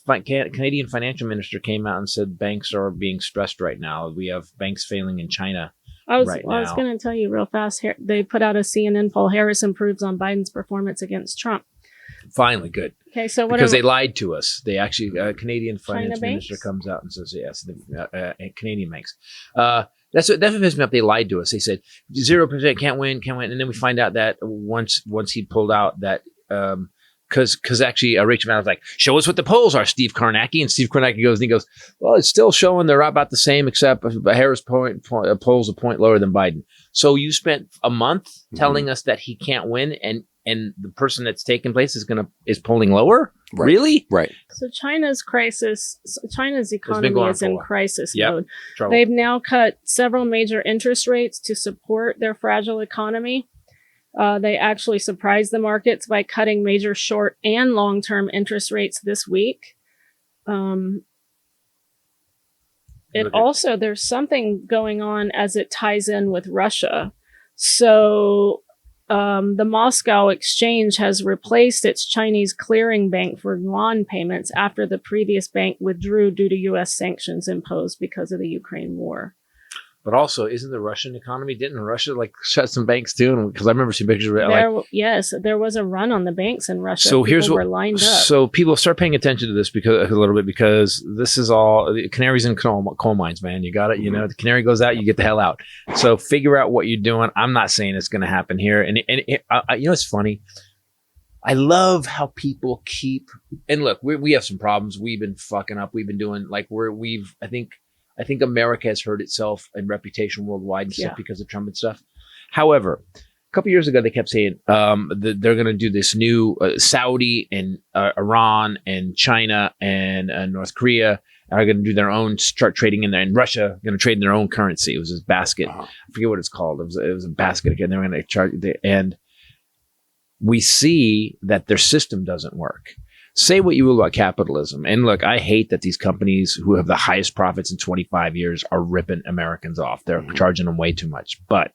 Canadian financial minister came out and said banks are being stressed right now. We have banks failing in China. I was going to tell you real fast here. They put out a CNN poll. Harris improves on Biden's performance against Trump. Finally, good. Okay, so because they lied to us. They actually, Canadian finance minister comes out and says, yes, the Canadian banks. That's what pissed me up. They lied to us. They said 0% can't win, and then we find out that once he pulled out that because actually Rachel Maddow was like, show us what the polls are, Steve Kornacki, and Steve Kornacki goes, well, it's still showing they're about the same, except Harris polls a point lower than Biden. So you spent a month telling us that he can't win, and the person that's taking place is polling lower? Right. Really? Right. So China's economy is in crisis mode. Trouble. They've now cut several major interest rates to support their fragile economy. They actually surprised the markets by cutting major short and long-term interest rates this week. There's something going on as it ties in with Russia. So the Moscow exchange has replaced its Chinese clearing bank for yuan payments after the previous bank withdrew due to U.S. sanctions imposed because of the Ukraine war. But also, isn't the Russian economy? Didn't Russia shut some banks too? Because I remember seeing pictures of it. Yes, there was a run on the banks in Russia. So people were lined up. So people start paying attention to this because this is all canaries in coal mines, man. You got it. You know, the canary goes out, you get the hell out. So figure out what you're doing. I'm not saying it's going to happen here. And it's funny. I love how people keep and look. We have some problems. We've been fucking up. We've been doing I think America has hurt itself and reputation worldwide and stuff because of Trump and stuff. However, a couple years ago, they kept saying that they're going to do this new Saudi and Iran and China and North Korea are going to do their own, start trading in there, and Russia going to trade in their own currency. It was this basket. I forget what it's called. It was a basket again. They were going to charge, and we see that their system doesn't work. Say what you will about capitalism. And look, I hate that these companies who have the highest profits in 25 years are ripping Americans off. They're charging them way too much. But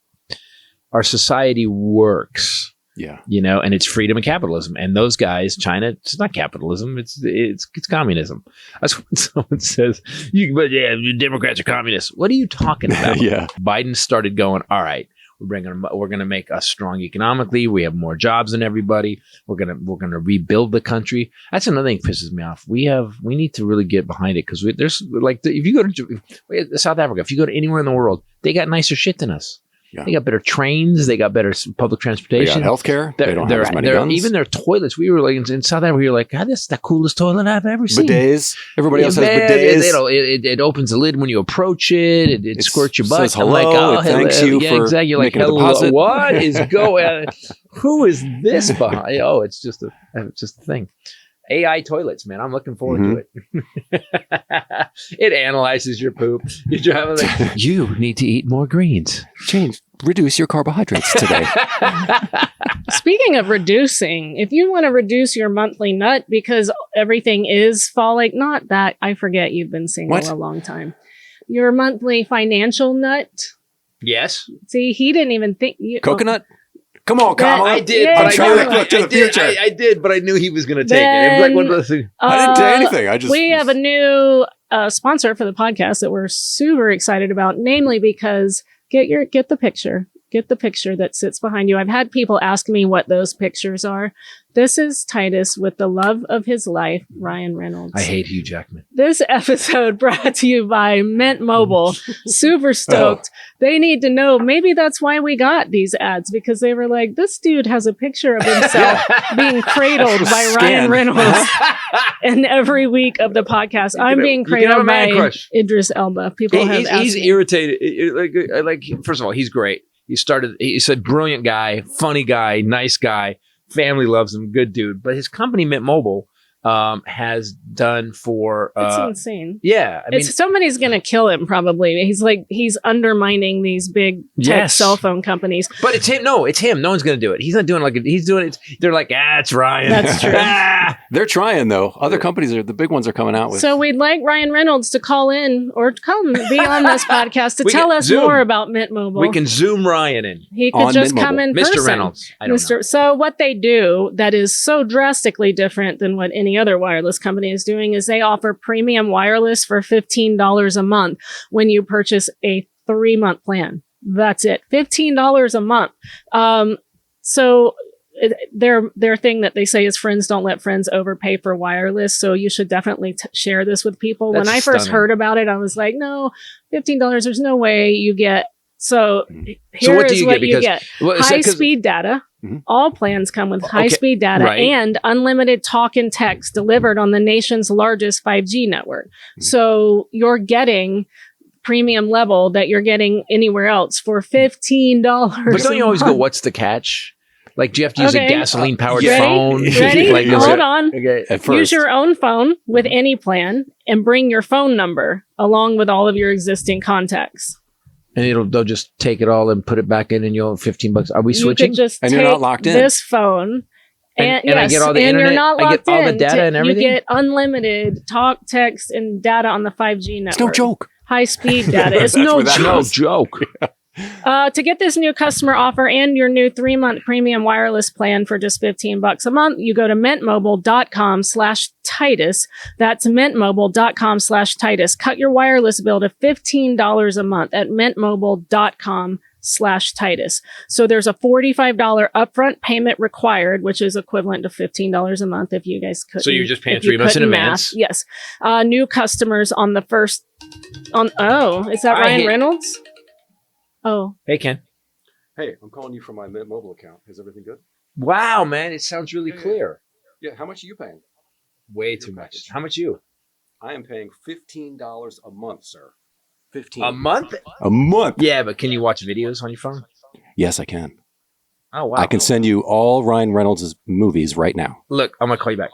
our society works. Yeah. You know, and it's freedom and capitalism. And those guys, China, it's not capitalism. It's communism. That's what someone says. The Democrats are communists. What are you talking about? Yeah. Biden started going, all right. We're going to make us strong economically. We have more jobs than everybody. We're going to rebuild the country. That's another thing that pisses me off. We need to really get behind it because there's if you go to South Africa, if you go to anywhere in the world, they got nicer shit than us. Yeah. They got better trains. They got better public transportation. They got healthcare. They don't have as many guns. Even their toilets. We were like in South Africa. You're like, God, this is the coolest toilet I've ever seen. Bidets. Everybody else has bidets. It opens the lid when you approach it. It squirts your butt. Says hello. I'm like, oh, thanks you for exactly. You're like, hello. What is going? Who is this behind? Oh, it's just a thing. AI toilets, man. I'm looking forward to it. It analyzes your poop. You're driving like, you need to eat more greens. Reduce your carbohydrates today. Speaking of reducing, if you want to reduce your monthly nut because everything is falling, not that, I forget you've been single a long time. Your monthly financial nut. Yes. See, he didn't even think. Coconut? Come on, Kamala. I did. I'm trying to look to the future. I did, but I knew he was going to take it. It was like one of those things. I didn't say anything. We have a new sponsor for the podcast that we're super excited about, namely because get the picture. Get the picture that sits behind you. I've had people ask me what those pictures are. This is Titus with the love of his life, Ryan Reynolds. I hate Hugh Jackman. This episode brought to you by Mint Mobile. Super stoked. They need to know. Maybe that's why we got these ads, because they were like, this dude has a picture of himself being cradled by Ryan Reynolds. And every week of the podcast, I'm being cradled by Idris Elba. People have asked he's irritated. Like, first of all, he's great. He's a brilliant guy, funny guy, nice guy. Family loves him, good dude. But his company, Mint Mobile, has done for... it's insane. Yeah. I mean, somebody's going to kill him, probably. He's undermining these big tech cell phone companies. But it's him. No, it's him. No one's going to do it. He's not doing he's doing it. They're like, it's Ryan. That's true. They're trying though. Other companies the big ones are coming out with. So we'd like Ryan Reynolds to call in or come be on this podcast to tell us more about Mint Mobile. We can Zoom Ryan in. He could just come in person. Mr. Reynolds. I don't know. So what they do that is so drastically different than what any other wireless company is doing is they offer premium wireless for $15 a month when you purchase a 3-month plan. That's it. $15 a month. So their thing that they say is friends don't let friends overpay for wireless. So you should definitely share this with people. That's when I first stunning. heard about it, I was like, no, $15. There's no way you get. So here what do is you what get? you get. High-speed data. Mm-hmm. All plans come with high-speed data right. and unlimited talk and text delivered on the nation's largest 5G network. Mm-hmm. So you're getting premium level that you're getting anywhere else for $15. But don't you always go, what's the catch? Like, do you have to use a gasoline-powered Ready? phone? Ready? Like, Hold on. Okay. At first. Use your own phone with any plan and bring your phone number along with all of your existing contacts. And they'll just take it all and put it back in and you'll have $15. Are we You switching? could just And take you're not locked in. this phone And yes, I get all the and internet, you're not I locked get all the in. data and everything? You get unlimited talk, text, and data on the 5G network. It's no joke. High-speed data. It's no without joke. No joke. To get this new customer offer and your new 3-month premium wireless plan for just $15 a month, you go to mintmobile.com/Titus. That's mintmobile.com/Titus. Cut your wireless bill to $15 a month at mintmobile.com/Titus. So there's a $45 upfront payment required, which is equivalent to $15 a month if you guys could. So you're just paying 3 months in advance? Yes. New customers on the first. Is that Ryan Reynolds? Oh. Hey, Ken. Hey, I'm calling you from my Mint Mobile account. Is everything good? Wow, man. It sounds really clear. Yeah. How much are you paying? Way too much. How much you? I am paying $15 a month, sir. 15. A month? A month. Yeah, but can you watch videos on your phone? Yes, I can. Oh, wow. I can send you all Ryan Reynolds' movies right now. Look, I'm going to call you back.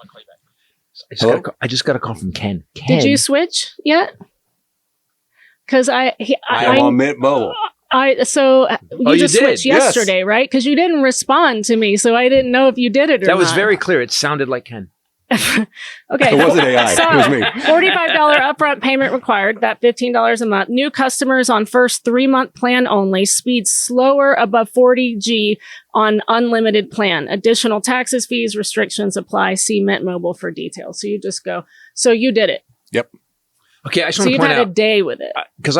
I just got a call from Ken. Did you switch yet? Because I am on Mint Mobile. You just switched yesterday, right? Because you didn't respond to me, so I didn't know if you did it or not. That was very clear. It sounded like Ken. Okay. It wasn't AI. So, it was me. $45 upfront payment required, that $15 a month. New customers on first 3-month plan only. Speed slower above 40G on unlimited plan. Additional taxes, fees, restrictions apply. See Mint Mobile for details. So you just go. So you did it. Yep. Okay, I just So want to you've point had out a day with it. because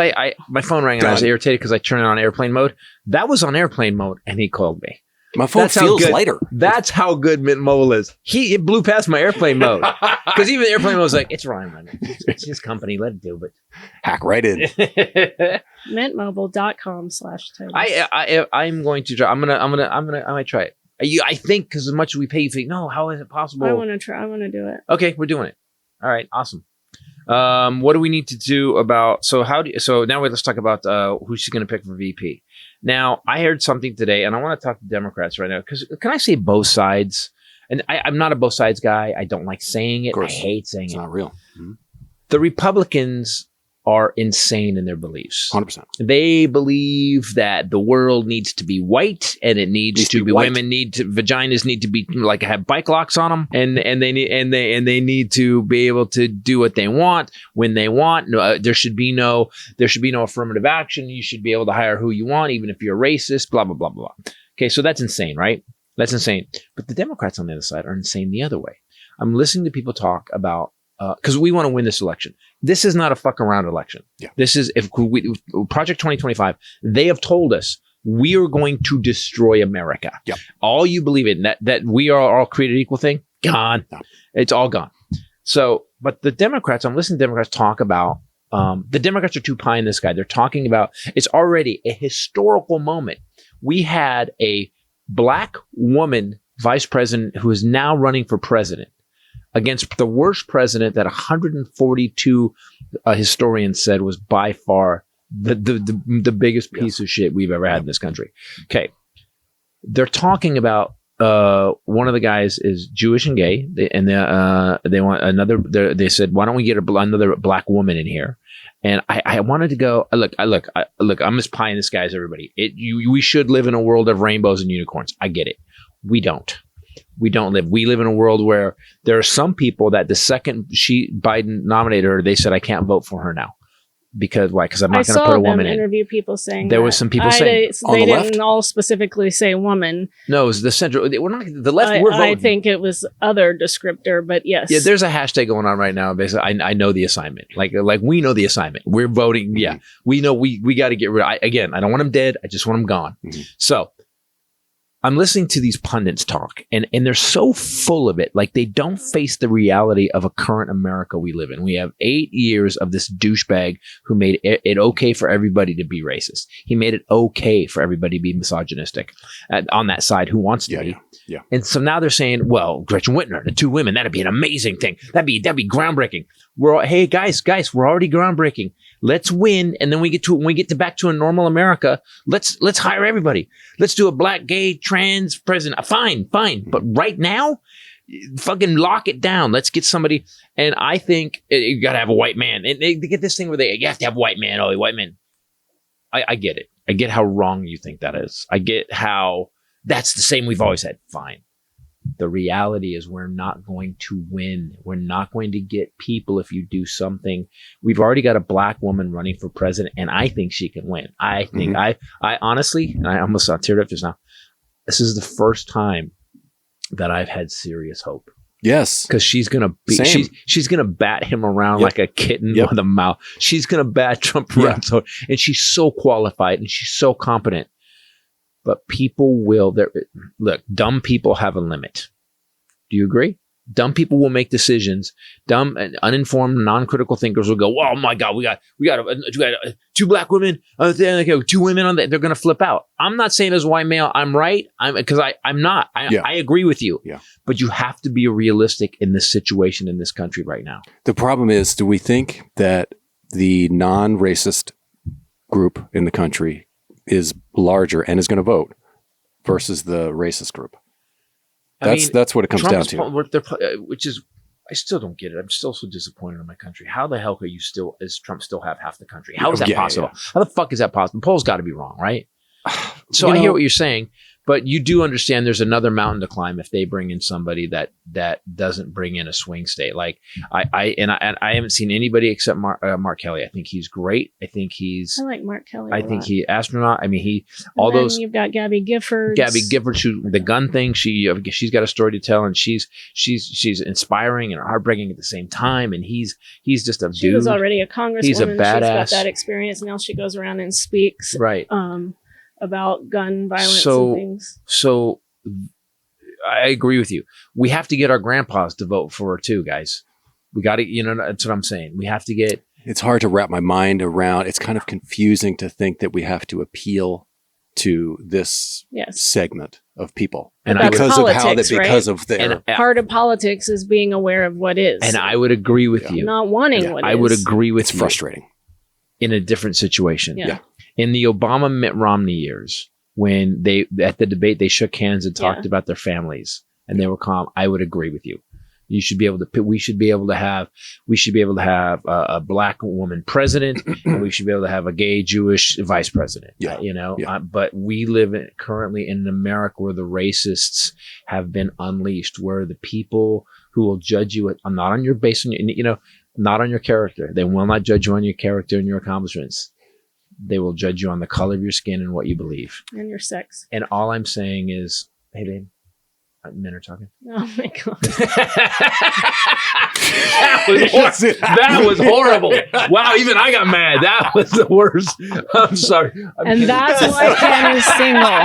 my phone rang and I was irritated because I turned it on airplane mode. That was on airplane mode, and he called me. My phone feels lighter. That's how good Mint Mobile is. It blew past my airplane mode because even the airplane mode was like, "It's Ryan Reynolds. It's his company. Let it do it." Hack right in. Mintmobile.com/Titus. I'm going to try. I might try it. I think because as much as we pay, you think, no, how is it possible? I want to try. I want to do it. Okay, we're doing it. All right, awesome. What do we need to do about? So now let's talk about who she's going to pick for VP. Now, I heard something today, and I want to talk to Democrats right now because can I say both sides? And I'm not a both sides guy. I don't like saying it. I hate saying it's it. It's not real. Mm-hmm. The Republicans are insane in their beliefs. 100%. They believe that the world needs to be white, and it needs to be white. Vaginas need to be like have bike locks on them, and they need to be able to do what they want when they want. There should be no affirmative action. You should be able to hire who you want, even if you're a racist. Blah blah blah blah. Okay, so that's insane, right? That's insane. But the Democrats on the other side are insane the other way. I'm listening to people talk about. Because we want to win this election. This is not a fuck around election. Yeah. This is Project 2025. They have told us we are going to destroy America. Yep. All you believe in that we are all created equal thing gone. No. It's all gone. So, but the Democrats, I'm listening to Democrats talk about. The Democrats are too pie in the sky. They're talking about it's already a historical moment. We had a black woman vice president who is now running for president. Against the worst president that 142 historians said was by far the biggest piece of shit we've ever had in this country. Okay. They're talking about one of the guys is Jewish and gay, they want another. They said, why don't we get another black woman in here? And I wanted to go. Look. I'm as pie in the sky as everybody. We should live in a world of rainbows and unicorns. I get it. We don't. We don't live. We live in a world where there are some people that the second Biden nominated her, they said, I can't vote for her now. Because why? Because I'm not going to put a woman in. Interview people saying there was some people saying they didn't all specifically say woman. No, it was the central. We're not the left. We're voting. I think it was other descriptor, but yes. Yeah, there's a hashtag going on right now. Basically, I know the assignment. Like we know the assignment. We're voting. Yeah, we know we got to get rid. I don't want them dead. I just want them gone. So I'm listening to these pundits talk, and they're so full of it. Like they don't face the reality of a current America we live in. We have 8 years of this douchebag who made it okay for everybody to be racist. He made it okay for everybody to be misogynistic on that side who wants to be. Yeah. And so now they're saying, well, Gretchen Whitmer, the 2 women, that'd be an amazing thing. That'd be groundbreaking. Hey guys, we're already groundbreaking. Let's win, and then when we get back to a normal America, let's hire everybody. Let's do a black, gay, trans president. Fine. But right now, fucking lock it down. Let's get somebody. And I think you got to have a white man. And they get this thing where you have to have a white man. Oh, white man. I get it. I get how wrong you think that is. I get how that's the same we've always had. Fine. The reality is we're not going to win. We're not going to get people if you do something. We've already got a black woman running for president, and I think she can win. I think I honestly, and I almost teared up just now. This is the first time that I've had serious hope. Yes, because she's gonna she's gonna bat him around like a kitten with a mouth. She's gonna bat Trump around, and she's so qualified and she's so competent. But people will, look, dumb people have a limit. Do you agree? Dumb people will make decisions. Dumb and uninformed, non-critical thinkers will go, oh my God, we got 2 black women, 2 women on that. They're going to flip out. I'm not saying as a white male, I'm right. I'm not. I agree with you. Yeah. But you have to be realistic in this situation in this country right now. The problem is, do we think that the non-racist group in the country is larger and is going to vote versus the racist group? That's what it comes down to. Which is, I still don't get it. I'm still so disappointed in my country. How the hell is Trump still have half the country? How is that possible? How the fuck is that possible? The polls got to be wrong, right? So I hear what you're saying, but you do understand there's another mountain to climb if they bring in somebody that doesn't bring in a swing state. Like I haven't seen anybody except Mark Kelly. I think he's great. I like Mark Kelly. I think he astronaut. I mean, You've got Gabby Giffords. The gun thing. She's got a story to tell, and she's inspiring and heartbreaking at the same time. And he's just a dude. She was already a congresswoman. He's a badass. She's got that experience. Now she goes around and speaks. Right. About gun violence and things. So I agree with you. We have to get our grandpas to vote for her too, guys. We got to, that's what I'm saying. We have to get. It's hard to wrap my mind around. It's kind of confusing to think that we have to appeal to this segment of people. And because of their part of politics is being aware of what is. And I would agree with you. Not wanting what is. I would agree with you. It's frustrating. In a different situation. Yeah. In the Obama Mitt Romney years, when at the debate they shook hands and talked about their families and they were calm, I would agree with you. We should be able to have a black woman president, and we should be able to have a gay Jewish vice president. But we live currently in an America where the racists have been unleashed, where the people who will judge you not on your base, not on your character. They will not judge you on your character and your accomplishments. They will judge you on the color of your skin and what you believe. And your sex. And all I'm saying is, hey, babe, men are talking. Oh, my God. That was horrible. Wow, even I got mad. That was the worst. I'm sorry. That's why Ken is single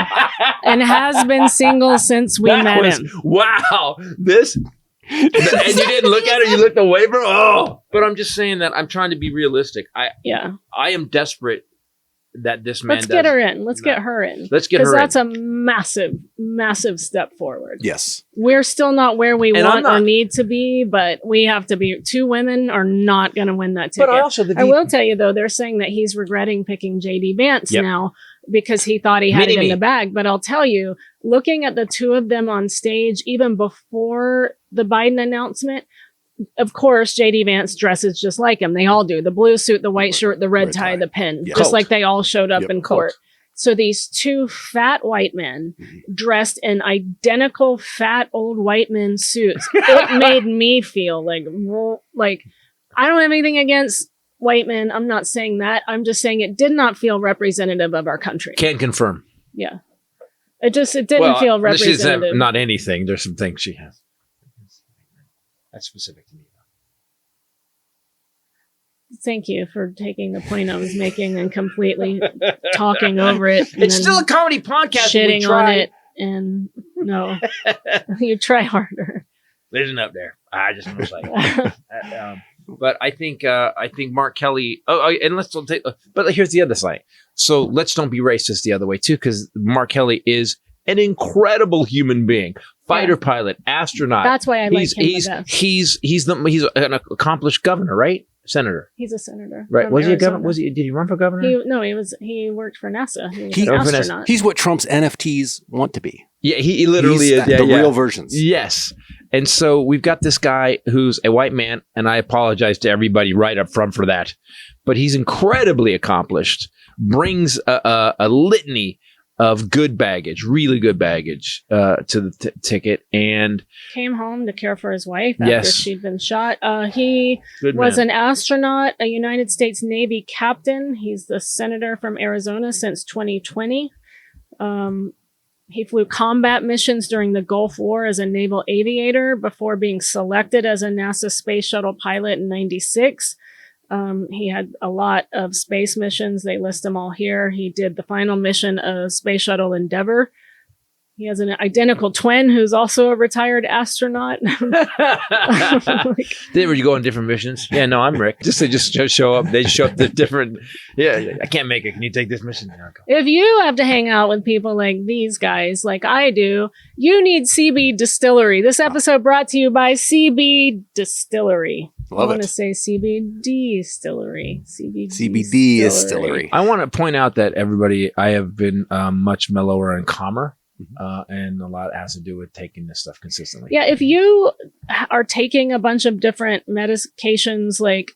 and has been single since we met him. Wow. And you didn't look at her, you looked away, bro. Oh, but I'm just saying that I'm trying to be realistic. I am desperate that this man. Let's get her in. Let's get her in. Let's get her in. Because that's a massive, massive step forward. Yes. We're still not where we want or need to be, but we have to be. 2 women are not going to win that ticket. But I will tell you, though, they're saying that he's regretting picking J.D. Vance now because he thought he had it in the bag. But I'll tell you, looking at the 2 of them on stage, even before the Biden announcement, of course, J.D. Vance dresses just like him. They all do. The blue suit, the white shirt, the red tie, the pin. Just like they all showed up in court. So these two fat white men dressed in identical fat old white men suits. It made me feel like I don't have anything against white men. I'm not saying that. I'm just saying it did not feel representative of our country. Can't confirm. Yeah. It didn't feel representative. She's not anything. There's some things she has. That's specific to me. Thank you for taking the point I was making and completely talking over it. It's still a comedy podcast. Shitting on it. And no, you try harder. Listen up there. I just was like, but I think Mark Kelly. And let's take. But here's the other side. So let's don't be racist the other way too, because Mark Kelly is an incredible human being, fighter pilot, astronaut. That's why I like him the best. He's an accomplished governor, right? Senator. He's a senator. Right. Was he a governor? Did he run for governor? He worked for NASA. He was an astronaut. He's what Trump's NFTs want to be. Yeah, he literally is. The real versions. Yes. And so we've got this guy who's a white man, and I apologize to everybody right up front for that, but he's incredibly accomplished, brings a litany of good baggage, really good baggage to the ticket, and came home to care for his wife after she'd been shot. He was an astronaut, a United States Navy captain. He's the senator from Arizona since 2020. He flew combat missions during the Gulf War as a naval aviator before being selected as a NASA space shuttle pilot in '96. He had a lot of space missions. They list them all here. He did the final mission of Space Shuttle Endeavour. He has an identical twin who's also a retired astronaut. They were go on different missions. Yeah, no, I'm Rick. They just show up. They show up to different. Yeah, I can't make it. Can you take this mission? If you have to hang out with people like these guys, like I do, you need CB Distillery. This episode brought to you by CB Distillery. I want to say CBD Distillery. CBD Distillery. I want to point out that I have been much mellower and calmer. And a lot has to do with taking this stuff consistently. Yeah, if you are taking a bunch of different medications, like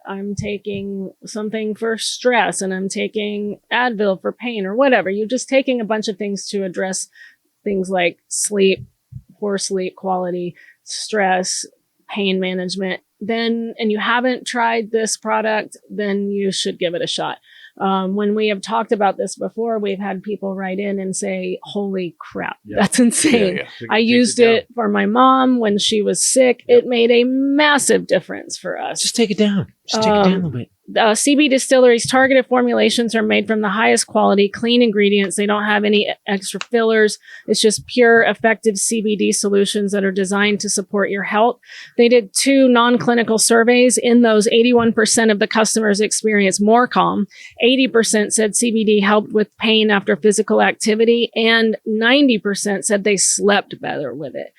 I'm taking something for stress and I'm taking Advil for pain or whatever, you're just taking a bunch of things to address things like sleep, poor sleep quality, stress, pain management, and you haven't tried this product, then you should give it a shot. When we have talked about this before, we've had people write in and say, holy crap, that's insane. I used it for my mom when she was sick. It made a massive difference for us. Just take it down. Just take it down a little bit. CB Distillery's targeted formulations are made from the highest quality, clean ingredients. They don't have any extra fillers. It's just pure, effective CBD solutions that are designed to support your health. They did 2 non-clinical surveys. In those, 81% of the customers experienced more calm. 80% said CBD helped with pain after physical activity, and 90% said they slept better with it.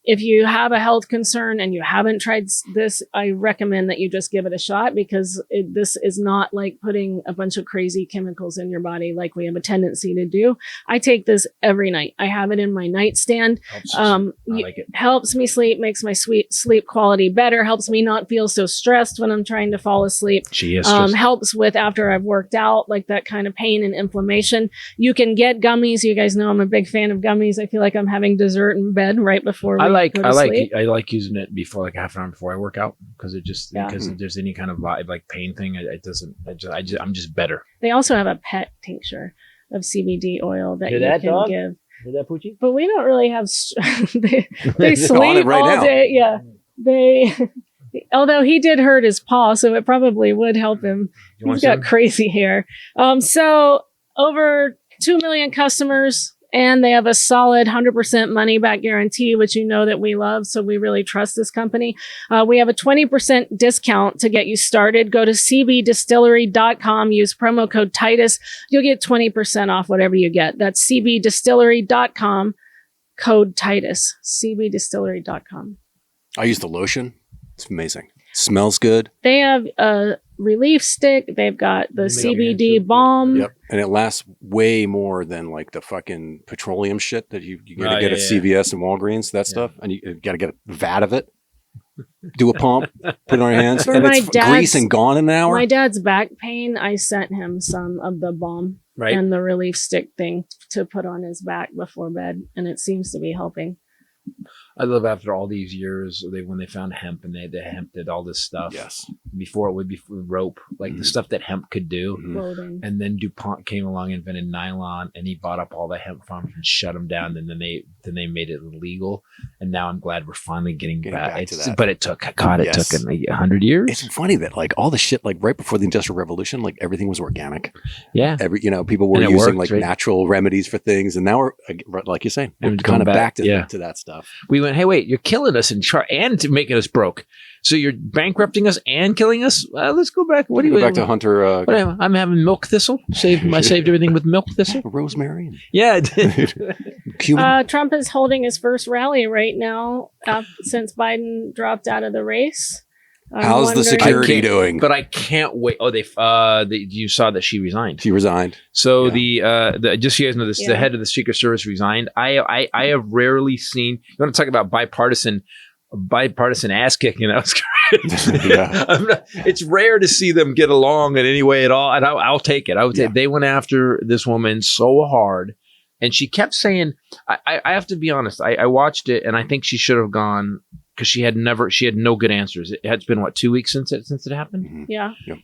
If you have a health concern and you haven't tried this, I recommend that you just give it a shot, because this is not like putting a bunch of crazy chemicals in your body like we have a tendency to do. I take this every night. I have it in my nightstand. I like it. Helps me sleep, makes my sleep quality better, helps me not feel so stressed when I'm trying to fall asleep. She is stressed. Helps with after I've worked out, like that kind of pain and inflammation. You can get gummies. You guys know I'm a big fan of gummies. I feel like I'm having dessert in bed right before we I like using it before, like half an hour before I work out, because because if there's any kind of like pain thing, I'm just better. They also have a pet tincture of CBD oil that you can give. Did that Poochie? But we don't really have. they sleep all day. Yeah, although he did hurt his paw, so it probably would help him. He's got crazy hair. So over 2 million customers. And they have a solid 100% money back guarantee, which you know that we love. So we really trust this company. We have a 20% discount to get you started. Go to cbdistillery.com. Use promo code Titus. You'll get 20% off whatever you get. That's cbdistillery.com. Code Titus. cbdistillery.com. I use the lotion. It's amazing. Smells good. They have a relief stick. They've got the CBD balm. Yep. And it lasts way more than like the fucking petroleum shit that you gotta get at CVS and Walgreens, that stuff. And you gotta get a vat of it. do a pump, put it on your hands, For and my it's dad's- grease and gone in an hour. My dad's back pain, I sent him some of the balm Right. and the relief stick thing to put on his back before bed, and it seems to be helping. I love after all these years, when they found hemp and they hemp did all this stuff. Yes. Before it would be rope, like the stuff that hemp could do. Clothing. And then DuPont came along and invented nylon, and he bought up all the hemp farms and shut them down. And then they made it illegal. And now I'm glad we're finally getting back to that. But it took 100 years. It's funny that like all the shit, like right before the Industrial Revolution, like everything was organic. Yeah. People were And it using worked, like right? natural remedies for things. And now we're, like you're saying, we're And kind of going back back, to that stuff. We went, hey, wait, you're killing us and making us broke. So you're bankrupting us and killing us? Let's go back. What do you Go back to Hunter? I'm having milk thistle. I saved everything with milk thistle. Rosemary. Yeah, I did. Cumin. Trump is holding his first rally right now since Biden dropped out of the race. How's the security doing? But I can't wait. Oh, you saw that she resigned. She resigned. So just so you guys know this, the head of the Secret Service resigned. I have rarely seen. You want to talk about bipartisan ass kicking? That was great. Yeah. It's rare to see them get along in any way at all, and I'll take it. I would say they went after this woman so hard, and she kept saying, "I have to be honest. I watched it, and I think she should have gone." Because she had no good answers. It had been 2 weeks since it happened. Mm-hmm. Yeah. Yep.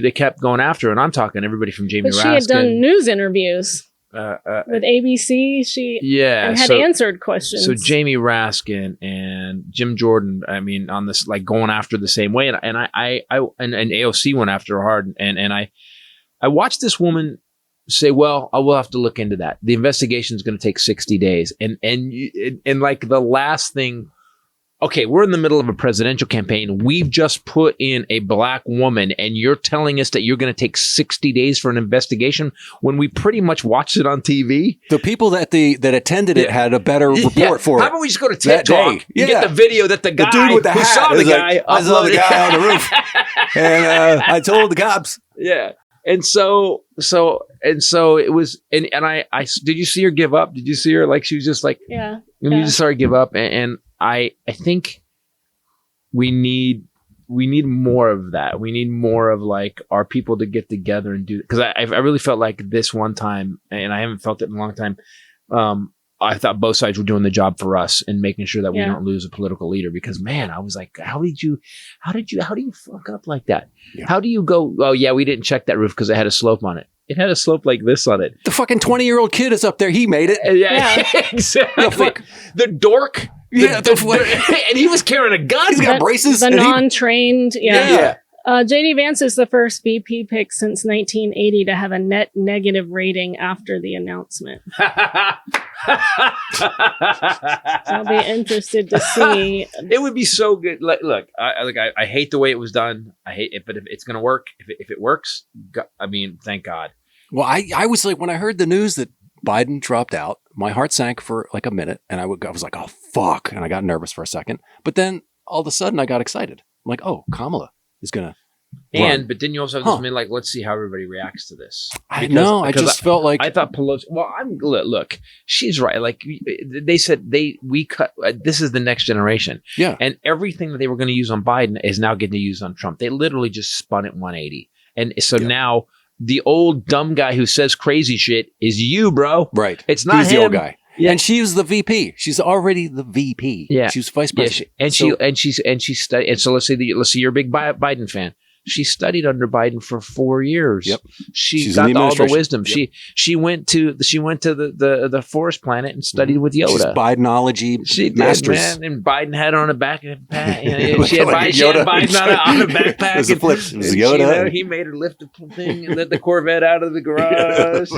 They kept going after her, and I'm talking everybody from Jamie But Raskin. she had done news interviews with ABC. And had answered questions. So Jamie Raskin and Jim Jordan, I mean, on this, like going after the same way, and AOC went after her hard, and I watched this woman say, well, I will have to look into that. The investigation is going to take 60 days, and like the last thing. Okay, we're in the middle of a presidential campaign. We've just put in a black woman, and you're telling us that you're going to take 60 days for an investigation when we pretty much watched it on TV? The people that attended it had a better report for it. How about we just go to TikTok and Yeah. get the video that the guy dude with the who hat saw the is guy like, I saw the uploaded. guy on the roof, and I told the cops. Yeah. And so it was, and I did you see her give up? Did you see her like she was just like, yeah. You just saw her give up, and I think we need more of that. We need more of like our people to get together and do it. Because I really felt like this one time, and I haven't felt it in a long time. I thought both sides were doing the job for us and making sure that we don't lose a political leader. Because man, I was like, how do you fuck up like that? Yeah. How do you go? Oh yeah, we didn't check that roof because it had a slope on it. It had a slope like this on it. The fucking 20-year-old kid is up there. He made it. Yeah. Exactly. The dork. Yeah, and he was carrying a gun. He's got braces. The non-trained. Yeah. JD Vance is the first VP pick since 1980 to have a net negative rating after the announcement. So I'll be interested to see. It would be so good. Look, I hate the way it was done. I hate it, but if it's going to work, if it works, I mean, thank God. Well, I was like, when I heard the news that Biden dropped out, my heart sank for like a minute, and I was like, oh fuck, and I got nervous for a second. But then all of a sudden, I got excited. I'm like, oh, Kamala is gonna. But then you also have this minute, like, let's see how everybody reacts to this. I know. I just felt like I thought Pelosi. Well, look, she's right. Like they said, we cut. This is the next generation. Yeah. And everything that they were going to use on Biden is now getting to use on Trump. They literally just spun it 180. And so now the old dumb guy who says crazy shit is you, bro. Right. It's not He's him. the old guy. Yeah. And she's the VP. She's already the VP. Yeah. She was vice president. She studied. And so let's say you're a big Biden fan. She studied under Biden for 4 years. Yep. She's got all the wisdom. Yep. She went to the forest planet and studied with Yoda. She's Bidenology masters. Man. And Biden had on a back. She had Biden on a backpack. It was a flip. It was Yoda. He made her lift the thing and let the Corvette out of the garage.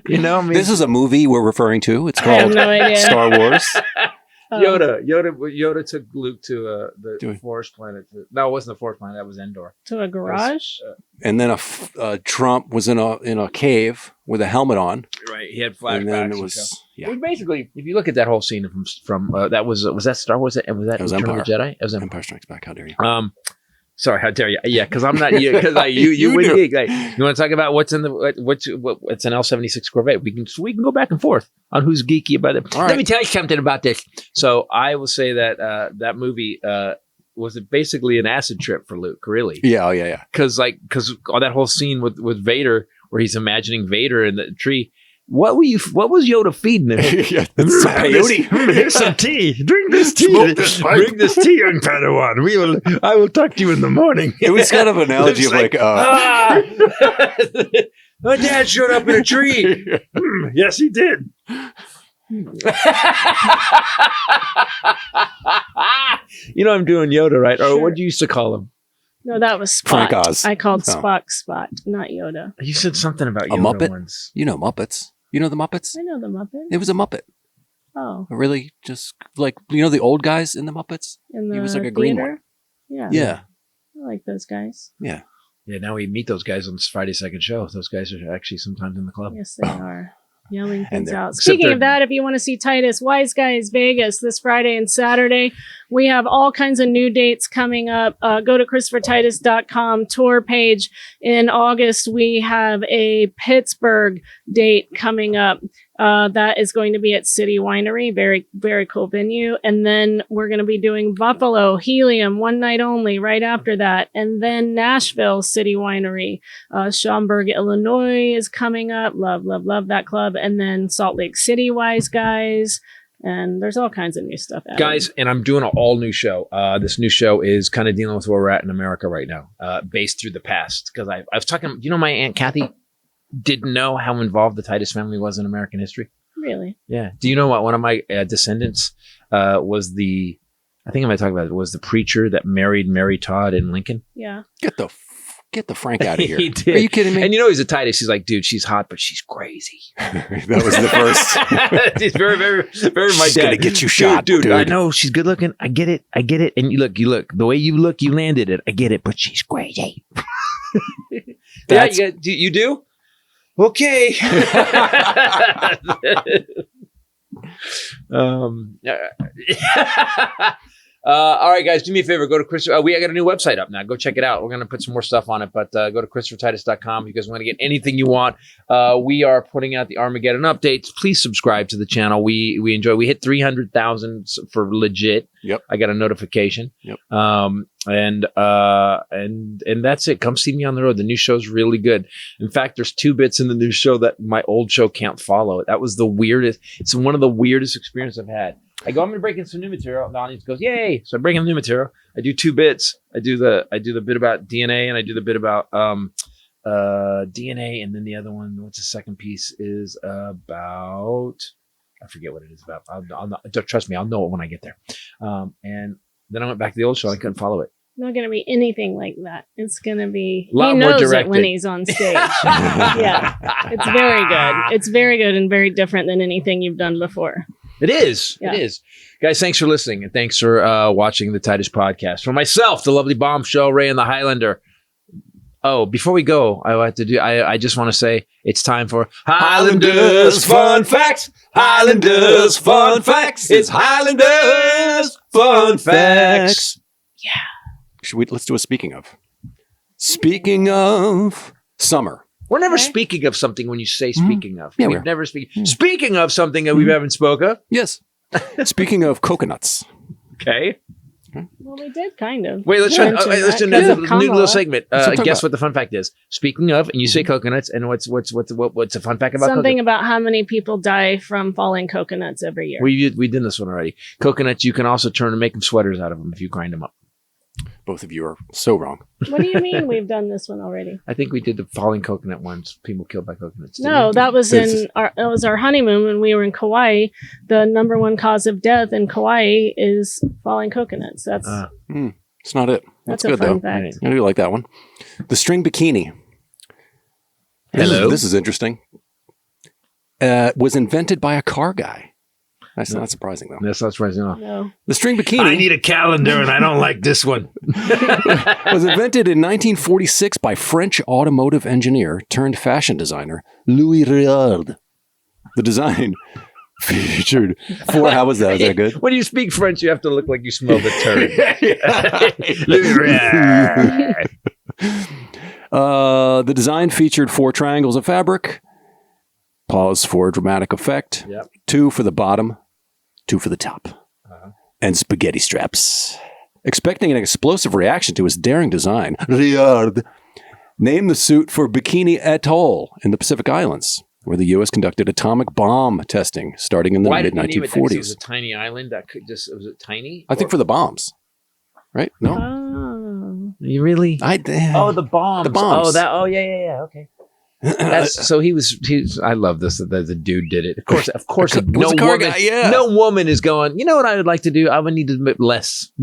You know, I mean, this is a movie we're referring to. It's called Star Wars. Yoda took Luke to the forest planet. No, it wasn't the forest planet. That was Endor. To a garage. And then Trump was in a cave with a helmet on. Right, he had flashbacks. And then it was basically, if you look at that whole scene from that was that Star Wars? Was that Return of the Jedi? It was Empire Strikes Back. How dare you? Sorry, how dare you? Yeah, because I'm not you. Because you wouldn't geek. Like, you want to talk about what's in the what's an L-76 Corvette? We can go back and forth on who's geeky about it. Let me tell you something about this. So I will say that that movie was basically an acid trip for Luke. Really? Yeah. Because all that whole scene with Vader, where he's imagining Vader in the tree. What was Yoda feeding him? Here's some tea. Drink this tea. Drink this tea, young Padawan. I will talk to you in the morning. It was kind of an analogy of like my dad showed up in a tree. Yes, he did. You know I'm doing Yoda, right? Or what you used to call him? No, that was Spot. Frank Oz. I called Spock Spot, not Yoda. You said something about Yoda Muppet once. You know Muppets. You know the Muppets? I know the Muppet. It was a Muppet. Oh. Really just like, the old guys in the Muppets? He was like a green one. Yeah. I like those guys. Yeah. Yeah, now we meet those guys on Friday's second show. Those guys are actually sometimes in the club. Yes, they are. Yelling things out. Except Speaking of that, if you want to see Titus Wise Guys Vegas this Friday and Saturday, we have all kinds of new dates coming up. Go to ChristopherTitus.com tour page. In August, we have a Pittsburgh date coming up. That is going to be at City Winery. Very, very cool venue. And then we're going to be doing Buffalo, Helium, one night only right after that. And then Nashville, City Winery. Schaumburg, Illinois is coming up. Love, love, love that club. And then Salt Lake City Wise Guys. And there's all kinds of new stuff. Guys, and I'm doing an all new show. This new show is kind of dealing with where we're at in America right now, based through the past. Because I was talking, my Aunt Kathy didn't know how involved the Titus family was in American history. Really? Yeah. Do you know what one of my descendants was the preacher that married Mary Todd in Lincoln? Yeah. Get the Frank out of here. He did. Are you kidding me? And he's a Titus. He's like, dude, she's hot, but she's crazy. That was the first. He's very, very, very my she's dad. Gonna get you shot, dude. I know she's good looking. I get it. And you look. The way you look, you landed it. I get it, but she's crazy. Yeah, you do? Okay. All right, guys, do me a favor. Go to Christopher. We got a new website up now. Go check it out. We're going to put some more stuff on it, but go to ChristopherTitus.com. You guys want to get anything you want. We are putting out the Armageddon updates. Please subscribe to the channel. We enjoy. We hit 300,000 for legit. Yep. I got a notification. Yep. And that's it. Come see me on the road. The new show's really good. In fact, there's 2 bits in the new show that my old show can't follow. That was the weirdest. It's one of the weirdest experiences I've had. I go, I'm going to break in some new material. Donnie goes, yay. So I bring in new material. I do 2 bits. I do the bit about DNA, and I do the bit about DNA. And then the other one, what's the second piece, is about, I forget what it is about. Trust me, I'll know it when I get there. And then I went back to the old show. I couldn't follow it. Not going to be anything like that. It's going to be, he knows more directed. It when he's on stage. Yeah. It's very good. It's very good and very different than anything you've done before. It is. Yeah. It is. Guys, thanks for listening, and thanks for watching the Titus podcast. For myself, the lovely Bombshell, Ray, and the Highlander. Oh, before we go, I just want to say it's time for Highlanders Fun Facts. Highlanders Fun Facts. It's Highlanders Fun Facts. Yeah. Let's do a speaking of. Speaking of summer. We're never speaking of something when you say speaking of. Yeah, we've never speaking of something that we haven't spoke of. Yes. Speaking of coconuts. Okay. Well, we did kind of. Wait, let's do a new little segment. Guess what the fun fact is. Speaking of, and you say coconuts, and what's a fun fact about something about how many people die from falling coconuts every year. We did this one already. Coconuts, you can also turn and make them sweaters out of them if you grind them up. Both of you are so wrong. What do you mean we've done this one already? I think we did the falling coconut ones. People killed by coconuts. No, that was our honeymoon when we were in Kauai. The number 1 cause of death in Kauai is falling coconuts. That's it's not it. That's good a fun though. fact. I do like that one. The string bikini. Hello. This is interesting. Was invented by a car guy. That's not surprising, though. That's not surprising at all. No. The string bikini. I need a calendar, and I don't like this one. Was invented in 1946 by French automotive engineer turned fashion designer Louis Réard. The design featured four. How was that? Was that good? When you speak French, you have to look like you smell the turd. The design featured 4 triangles of fabric. Pause for dramatic effect. Yep. 2 for the bottom, 2 for the top. And spaghetti straps. Expecting an explosive reaction to his daring design, Riard named the suit for Bikini Atoll in the Pacific Islands, where the U.S. conducted atomic bomb testing starting in the mid-1940s. It was a tiny island that could just, was it tiny? I think for the bombs, right? No? You really? The bombs. The bombs. Yeah. Okay. So he was. I love this. That the dude did it. Of course. No woman is going. You know what I would like to do? I would need to less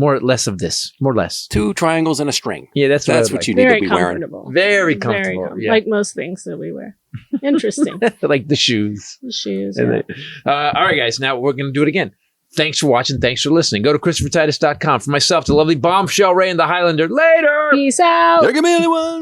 of this. More or less. 2 triangles and a string. Yeah, that's what you need to be wearing. Very comfortable. Yeah. Like most things that we wear. Interesting. Like the shoes. Yeah. All right, guys. Now we're going to do it again. Thanks for watching. Thanks for listening. Go to ChristopherTitus.com. For myself, the lovely Bombshell Ray and the Highlander. Later. Peace out. There can be anyone.